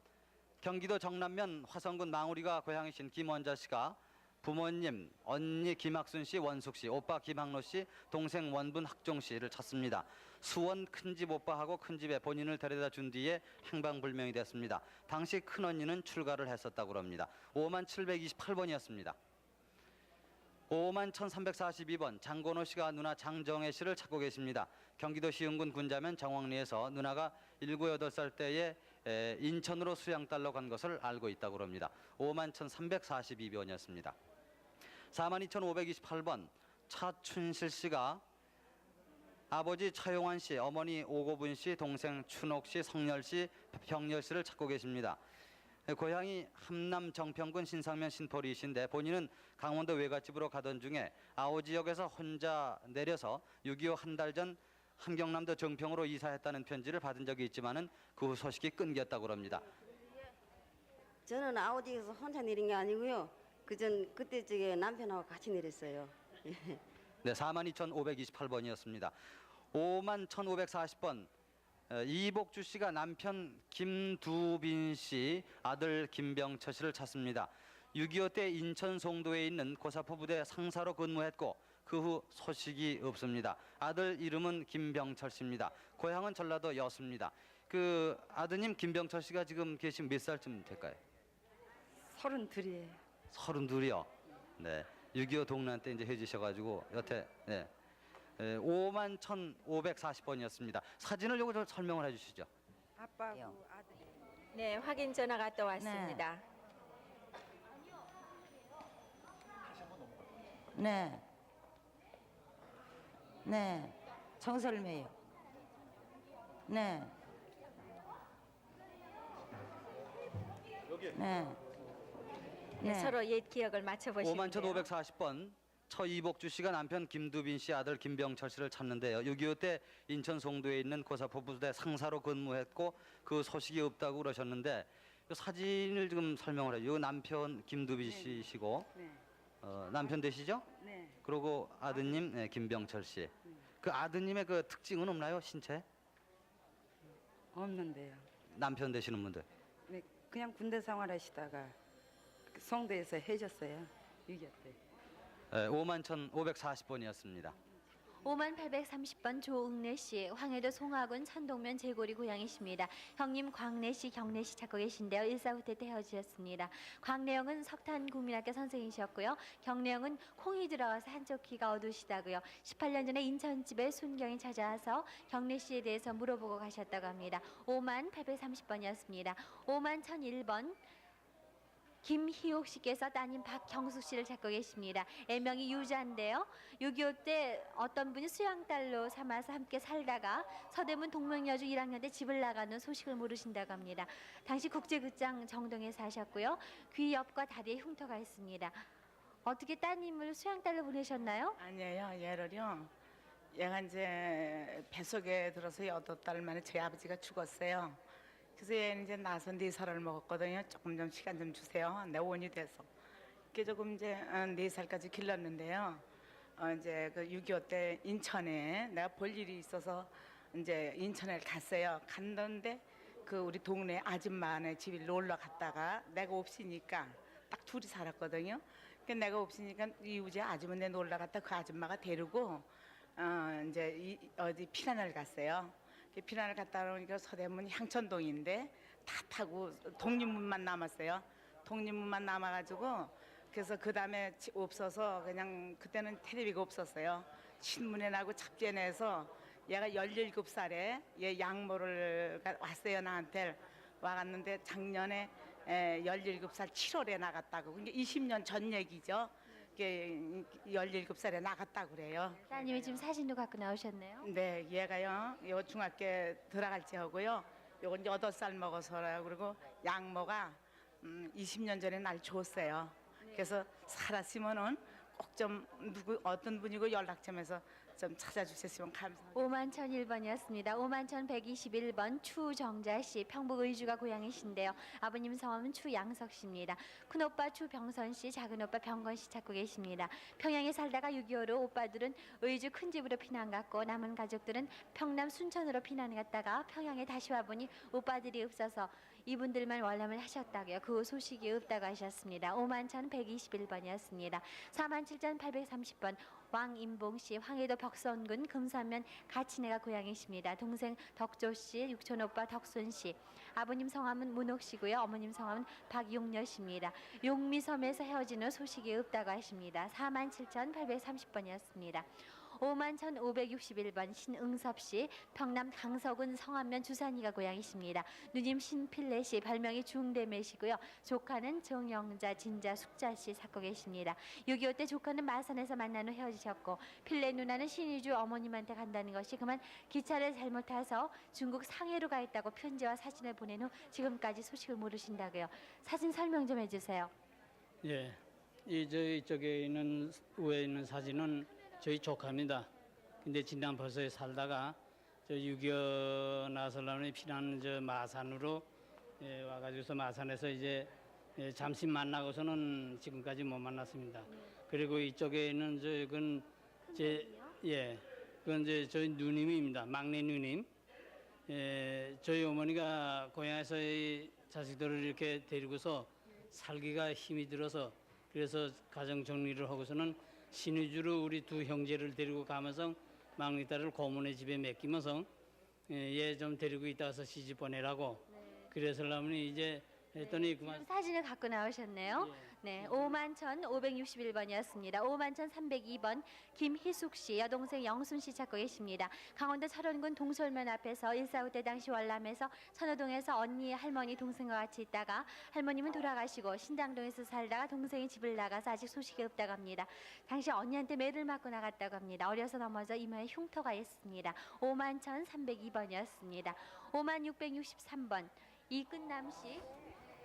S1: 경기도 정남면 화성군 망우리가 고향이신 김원자 씨가 부모님, 언니 김학순 씨, 원숙 씨, 오빠 김학로 씨, 동생 원분 학종 씨를 찾습니다. 수원 큰집 오빠하고 큰집에 본인을 데려다 준 뒤에 행방불명이 됐습니다. 당시 큰언니는 출가를 했었다고 합니다. 5728번이었습니다. 51,342번 장건호 씨가 누나 장정혜 씨를 찾고 계십니다. 경기도 시흥군 군자면 정왕리에서 누나가 7, 8살 때에 인천으로 수양딸로 간 것을 알고 있다고 합니다. 51,342번이었습니다. 42,528번 차춘실 씨가 아버지 차용환 씨, 어머니 오고분 씨, 동생 춘옥 씨, 성열 씨, 병열 씨를 찾고 계십니다. 고향이 함남 정평군 신상면 신포리이신데 본인은 강원도 외갓집으로 가던 중에 아오 지역에서 혼자 내려서 6.25 한 달 전 함경남도 정평으로 이사했다는 편지를 받은 적이 있지만은 그 후 소식이 끊겼다고 합니다.
S18: 저는 아오지에서 혼자 내린 게 아니고요.
S6: 그때 저기 남편하고 같이 내렸어요.
S1: 네, 42,528번이었습니다. 51,540번. 이복주 씨가 남편 김두빈 씨, 아들 김병철 씨를 찾습니다. 6.25 때 인천 송도에 있는 고사포 부대 상사로 근무했고 그 후 소식이 없습니다. 아들 이름은 김병철 씨입니다. 고향은 전라도 여수입니다. 그 아드님 김병철 씨가 지금 계신 몇 살쯤 될까요?
S5: 32이에요.
S1: 32이요. 네. 6.25 동란 때 이제 해주셔가지고 여태 네. 51,540번이었습니다. 사진을 요거 좀 설명을 해주시죠.
S5: 아빠하고 아들.
S14: 네, 확인 전화가 또 왔습니다.
S18: 네. 네. 정설매요. 네. 네.
S14: 네, 서로 옛 기억을 맞춰보시면 돼요.
S1: 51,540번. 처이복주 씨가 남편 김두빈 씨 아들 김병철 씨를 찾는데요. 6.25 때 인천 송도에 있는 고사포 부대 상사로 근무했고 그 소식이 없다고 그러셨는데 이 사진을 지금 설명을 해요. 이 남편 김두빈 씨시고
S5: 네.
S1: 남편 되시죠?
S5: 네.
S1: 그리고 아드님 네, 김병철 씨. 그 아드님의 그 특징은 없나요? 신체?
S5: 없는데요.
S1: 남편 되시는 분들.
S5: 네, 그냥 군대 생활하시다가 송도에서 해줬어요. 6.25 때.
S1: 51,540번이었습니다.
S3: 5830번 조응래 씨, 황해도 송화군 천동면 제고리 고향이십니다. 형님 광래 씨, 경래 씨 찾고 계신데요. 149때 때 헤어지셨습니다. 광래형은 석탄국민학교 선생이셨고요. 경래형은 콩이 들어와서 한쪽 귀가 어두시다고요. 18년 전에 인천집에 순경이 찾아와서 경래 씨에 대해서 물어보고 가셨다고 합니다. 5830번이었습니다. 51,001번 김희옥 씨께서 따님 박경숙 씨를 찾고 계십니다. 애명이 유자인데요. 6.25 때 어떤 분이 수양딸로 삼아서 함께 살다가 서대문 동명여주 1학년 때 집을 나가는 소식을 모르신다고 합니다. 당시 국제극장 정동에 사셨고요. 귀 옆과 다리에 흉터가 있습니다. 어떻게 따님을 수양딸로 보내셨나요?
S4: 아니에요. 얘를요. 얘가 이제 뱃속에 들어서 8달 만에 저희 아버지가 죽었어요. 그래서 얘는 이제 나서 4살을 먹었거든요. 조금 좀 시간 좀 주세요. 내 원이 돼서. 그게 조금 이제 4살까지 길렀는데요. 이제 그 6.25 때 인천에 내가 볼 일이 있어서 이제 인천에 갔어요. 갔는데 그 우리 동네 아줌마네 집에 놀러 갔다가 내가 없으니까 딱 둘이 살았거든요. 그 내가 없으니까 이우지 아줌마네 놀러 갔다 그 아줌마가 데리고 이제 어디 피난을 갔어요. 피난을 갔다 오니까 서대문 향천동인데 다 타고 독립문만 남았어요. 독립문만 남아가지고 그래서 그 다음에 없어서 그냥 그때는 텔레비가 없었어요. 신문에 나고 잡지에 내서 얘가 17살에 얘 양모를 왔어요. 나한테 와갔는데 작년에 17살 7월에 나갔다고. 그게 20년 전 얘기죠. 17살에 나갔다고 그래요.
S3: 따님이 지금 사진도 갖고 나오셨네요.
S4: 네, 얘가요. 요 중학교 들어갈지 하고요. 요건 8살 먹어서라고 그러고 양모가 20년 전에 날 줬어요. 그래서 살았으면은 꼭 좀 어떤 분이고 연락 좀 해서 좀 찾아주셨으면 감사합니다.
S3: 51,001번이었습니다. 51,121번 추정자 씨, 평북 의주가 고향이신데요. 아버님 성함은 추양석 씨입니다. 큰오빠 추병선 씨, 작은오빠 병건 씨 찾고 계십니다. 평양에 살다가 6.25로 오빠들은 의주 큰 집으로 피난 갔고 남은 가족들은 평남 순천으로 피난 갔다가 평양에 다시 와보니 오빠들이 없어서 이분들만 월남을 하셨다고요. 그 소식이 없다고 하셨습니다. 51,121번이었습니다. 47,830번 왕인봉 씨, 황해도 벽선군 금산면 가치내가 고향이십니다. 동생 덕조 씨, 육촌 오빠 덕순 씨. 아버님 성함은 문옥 씨고요. 어머님 성함은 박용녀 씨입니다. 용미섬에서 헤어지는 소식이 없다고 하십니다. 47,830번이었습니다. 51,561번 신응섭 씨, 평남 강서군 성안면 주산이가 고향이십니다. 누님 신필래 씨, 별명이 중대매시고요. 조카는 정영자, 진자, 숙자 씨 찾고 계십니다. 6.25 때 조카는 마산에서 만난 후 헤어지셨고 필래 누나는 신의주 어머님한테 간다는 것이 그만 기차를 잘못 타서 중국 상해로 가 있다고 편지와 사진을 보낸 후 지금까지 소식을 모르신다고요. 사진 설명 좀 해주세요.
S19: 예, 이쪽에 있는 위에 있는 사진은 저희 조카입니다. 근데 진단 벌서에 살다가 저 6.25 나설라는 피난 저 마산으로 와가지고서 마산에서 이제 잠시 만나고서는 지금까지 못 만났습니다. 그리고 이쪽에는 그건 그건 이제 저희 누님입니다. 막내 누님. 저희 어머니가 고향에서 이 자식들을 이렇게 데리고서 살기가 힘이 들어서 그래서 가정 정리를 하고서는 신의주로 우리 두 형제를 데리고 가면서 막내딸을 고모네 집에 맡기면서 얘 좀 데리고 있다 와서 시집 보내라고 그래서라면 이제 했더니 그만
S3: 사진을 갖고 나오셨네요. 네, 51,561번이었습니다. 51,302번 김희숙 씨, 여동생 영순 씨 찾고 계십니다. 강원도 철원군 동솔면 앞에서 1.45 때 당시 월남에서 천호동에서 언니, 할머니, 동생과 같이 있다가 할머님은 돌아가시고 신당동에서 살다가 동생이 집을 나가서 아직 소식이 없다고 합니다. 당시 언니한테 매를 맞고 나갔다고 합니다. 어려서 넘어져 이마에 흉터가 있습니다. 51,302번이었습니다. 56,663번 이끝남 씨.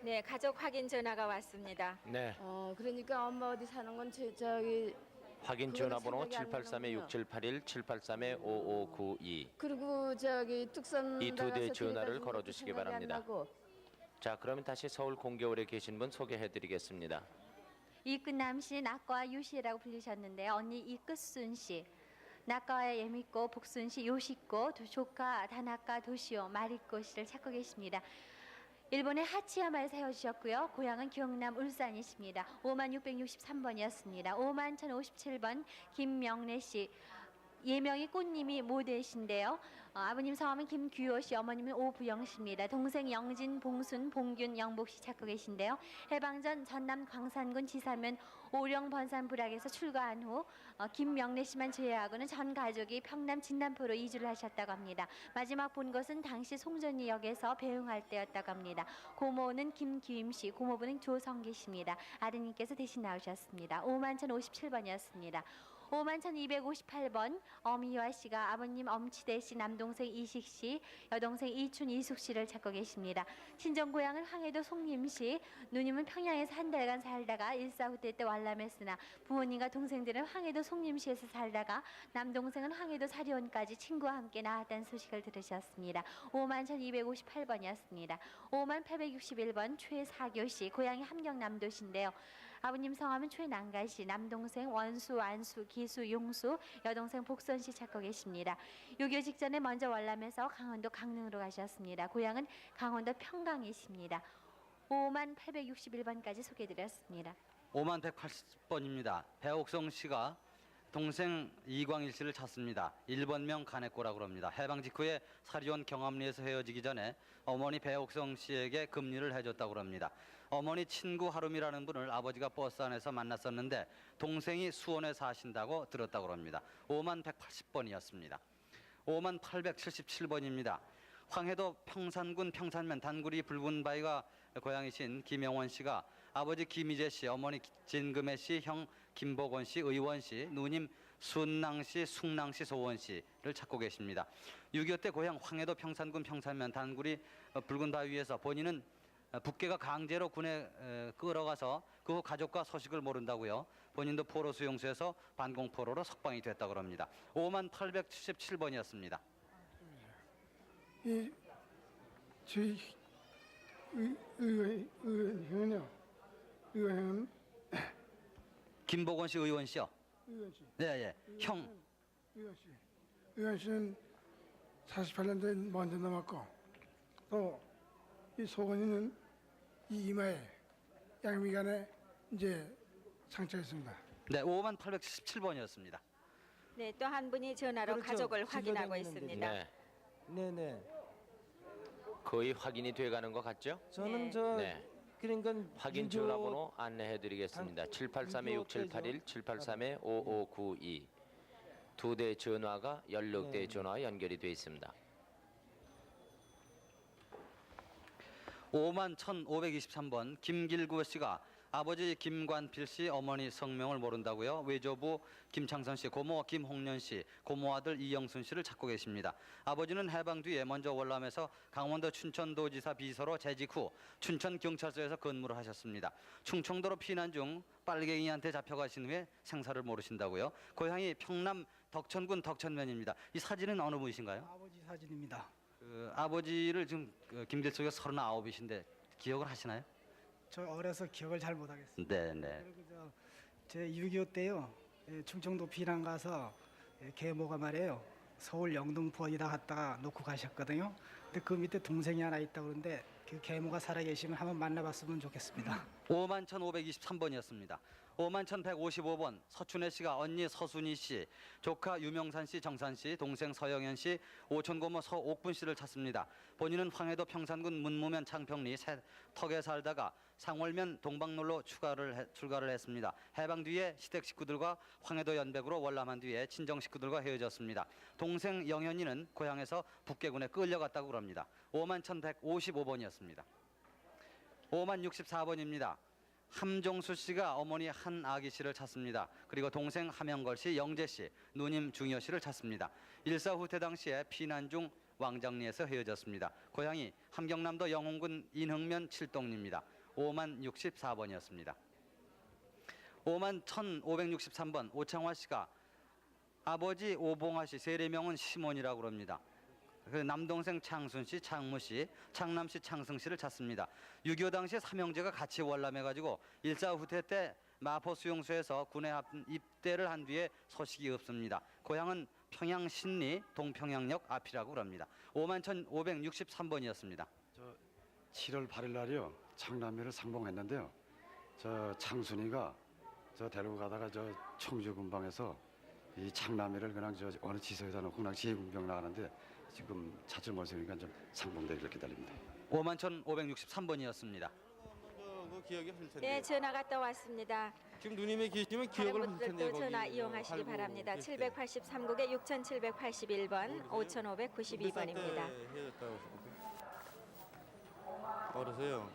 S14: 네, 가족 확인 전화가 왔습니다.
S10: 네.
S17: 그러니까 엄마 어디 사는 건 저기
S10: 확인 전화번호 783-6781, 783-5592.
S17: 그리고 저기 뚝섬
S10: 이 두 대
S17: 나가서
S10: 전화를
S17: 데려다
S10: 걸어주시기
S17: 생각이 안
S10: 바랍니다.
S17: 나고.
S10: 자, 그러면 다시 서울 공개홀에 계신 분 소개해드리겠습니다.
S3: 이끝남 씨, 낙과 유씨라고 불리셨는데요. 언니 이끝순 씨. 낙가와 예미꼬, 복순 씨, 요시꼬, 조카 다나카 도시오, 마리꼬 씨를 찾고 계십니다. 일본의 하치야마에 세워주셨고요. 고향은 경남 울산이십니다. 56,663번이었습니다. 51,057번 김명래 씨. 예명이 꽃님이 모대신데요. 아버님 성함은 김규호 씨, 어머님은 오부영 씨입니다. 동생 영진, 봉순, 봉균, 영복 씨 찾고 계신데요. 해방 전 전남 광산군 지사면 오령 번산 부락에서 출가한 후 김명래 씨만 제외하고는 전 가족이 평남 진남포로 이주를 하셨다고 합니다. 마지막 본 것은 당시 송전리역에서 배웅할 때였다고 합니다. 고모는 김기임 씨, 고모부는 조성기 씨입니다. 아드님께서 대신 나오셨습니다. 51,057번이었습니다. 51,258번 엄희화 씨가 아버님 엄치대 씨, 남동생 이식 씨, 여동생 이춘, 이숙 씨를 찾고 계십니다. 친정 고향은 황해도 송림 씨, 누님은 평양에서 한 달간 살다가 1.45 때 월남했으나 부모님과 동생들은 황해도 송림 씨에서 살다가 남동생은 황해도 사리온까지 친구와 함께 나왔다는 소식을 들으셨습니다. 51,258번이었습니다. 51,861번 최사교 씨, 고향이 함경남도시인데요. 아버님 성함은 최난가 씨, 남동생 원수, 안수, 기수, 용수, 여동생 복선 씨 찾고 계십니다. 6.25 직전에 먼저 월남에서 강원도 강릉으로 가셨습니다. 고향은 강원도 평강이십니다. 51,861번까지 소개드렸습니다.
S1: 51,180번입니다. 배옥성 씨가 동생 이광일 씨를 찾습니다. 1번명 간해꼬라고 합니다. 해방 직후에 사리온 경암리에서 헤어지기 전에 어머니 배옥성 씨에게 금리를 해줬다고 합니다. 어머니 친구 하rum이라는 분을 아버지가 버스 안에서 만났었는데 동생이 수원에 사신다고 들었다고 합니다. 51,180번이었습니다. 51,877번입니다. 황해도 평산군 평산면 단구리 붉은 바위가 고향이신 김영원 씨가 아버지 김희재 씨, 어머니 진금혜 씨, 형 김복원 씨, 의원 씨, 누님 순낭 씨, 숙낭 씨, 소원 씨를 찾고 계십니다. 6.25 때 고향 황해도 평산군 평산면 단구리 붉은 바위에서 본인은 북계가 강제로 군에 끌어가서 그 후 가족과 소식을 모른다고요. 본인도 포로 수용소에서 반공포로로 석방이 됐다고 합니다. 51,877번이었습니다.
S7: 이 저희 의원형은요. 의원형은
S1: 김복원 씨 의원 씨요.
S7: 의원 씨.
S1: 네, 예. 형.
S7: 의원 씨. 의원 씨는 48년도에 먼저 넘었고 또 이 소건이는 이 이마에 양미간에 이제 상처가 있습니다.
S1: 네, 51,877번이었습니다.
S14: 네, 또 한 분이 전화로
S15: 그렇죠.
S14: 가족을 확인하고
S15: 진료되고
S14: 있습니다.
S10: 네.
S15: 네네.
S10: 거의 확인이 돼가는 것 같죠?
S15: 저는 그러니까
S10: 확인
S15: 유교-
S10: 전화번호 안내해드리겠습니다. 783-6781, 783-5592. 두 대 전화가 16대 전화 연결이 되어 있습니다.
S1: 51,523번 김길구 씨가 아버지 김관필 씨, 어머니 성명을 모른다고요. 외조부 김창선 씨, 고모 김홍련 씨, 고모 아들 이영순 씨를 찾고 계십니다. 아버지는 해방 뒤에 먼저 월남에서 강원도 춘천도지사 비서로 재직 후 춘천경찰서에서 근무를 하셨습니다. 충청도로 피난 중 빨갱이한테 잡혀가신 후에 생사를 모르신다고요. 고향이 평남 덕천군 덕천면입니다. 이 사진은 어느 분이신가요?
S23: 아버지 사진입니다.
S1: 아버지를 지금 김길석이가 39이신데 기억을 하시나요?
S11: 저 어려서 기억을 잘 못하겠어요.
S1: 네네.
S11: 그리고 제 6.25 때요. 충청도 비난 가서 계모가 말이에요. 서울 영등포 어디다 갔다가 놓고 가셨거든요. 근데 그 밑에 동생이 하나 있다고 그러는데 그 계모가 살아계시면 한번 만나봤으면 좋겠습니다.
S1: 51,523번이었습니다. 51,155번 서춘혜 씨가 언니 서순희 씨, 조카 유명산 씨, 정산 씨, 동생 서영현 씨, 오촌고모 서옥분 씨를 찾습니다. 본인은 황해도 평산군 문무면 창평리 턱에 살다가 상월면 동방로로 출가를 했습니다. 해방 뒤에 시댁 식구들과 황해도 연백으로 월남한 뒤에 친정 식구들과 헤어졌습니다. 동생 영현이는 고향에서 북계군에 끌려갔다고 합니다. 51,155번이었습니다. 5064번입니다. 함종수 씨가 어머니 한아기 씨를 찾습니다. 그리고 동생 함영걸 씨, 영재 씨, 누님 중여 씨를 찾습니다. 일사후퇴 당시에 피난 중 왕장리에서 헤어졌습니다. 고향이 함경남도 영흥군 인흥면 칠동리입니다. 5064번이었습니다. 51,563번 오창화 씨가 아버지 오봉화 씨 세례명은 시몬이라고 합니다. 그 남동생 창순 씨, 창무 씨, 창남 씨, 창승 씨를 찾습니다. 6.25 당시에 삼형제가 같이 월남해가지고 일사후퇴 때 마포 수용소에서 군에 입대를 한 뒤에 소식이 없습니다. 고향은 평양 신리 동평양역 앞이라고 합니다. 51,563번이었습니다.
S13: 7월 8일 날이요 창남회를 상봉했는데요. 저 창순이가 저 데리고 가다가 저 청주 근방에서 이 창남회를 그냥 저 어느 지소에다 놓고 그냥 제군경 나가는데 지금 찾을 못하니까 좀 상봉되기를 기다립니다.
S1: 51,563번이었습니다.
S20: 그 기억이 흘 텐데.
S14: 네, 전화가 또 왔습니다.
S20: 지금 누님이 계시면
S14: 다른
S20: 기억을 흘 텐데.
S14: 분들도 전화
S20: 거기
S14: 이용하시기
S20: 할부
S14: 바랍니다.
S20: 일 때.
S14: 783국에 6781번, 5592번입니다.
S20: 헤어졌다고 어르세요.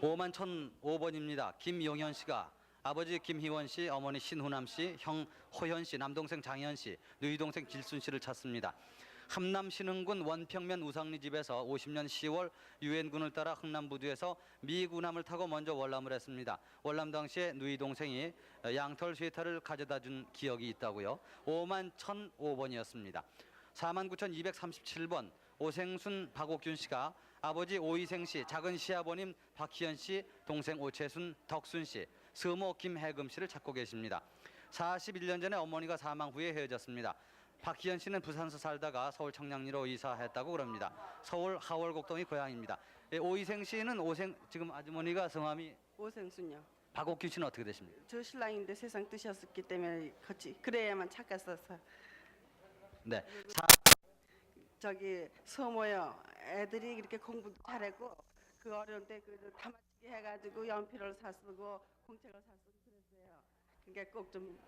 S1: 51,005번입니다. 김용현 씨가 아버지 김희원 씨, 어머니 신훈남 씨, 형 호현 씨, 남동생 장현 씨, 누이동생 길순 씨를 찾습니다. 함남 신흥군 원평면 우상리 집에서 50년 10월 유엔군을 따라 흥남부두에서 미군함을 타고 먼저 월남을 했습니다. 월남 당시에 누이동생이 양털 쇠타를 가져다 준 기억이 있다고요. 51,005번이었습니다. 49,237번 오생순 박옥균 씨가 아버지 오이생 씨, 작은 시아버님 박희연 씨, 동생 오채순, 덕순 씨, 서모 김혜금 씨를 찾고 계십니다. 41년 전에 어머니가 사망 후에 헤어졌습니다. 박희연 씨는 부산서 살다가 서울 청량리로 이사했다고 그럽니다. 서울 하월곡동이 고향입니다. 오이생 씨는 지금 아주머니가 성함이
S22: 오생순요.
S1: 박옥균 씨는 어떻게 되십니까?
S22: 저 신랑인데 세상 뜻이었기 때문에 같이 그래야만 착했었어.
S1: 네.
S22: 저기 서모요. 애들이 이렇게 공부도 잘하고 그 어려운 때 그 다마치기 해가지고 연필을 사 쓰고 공책을 사 쓰고 그랬어요. 그러니까 꼭 좀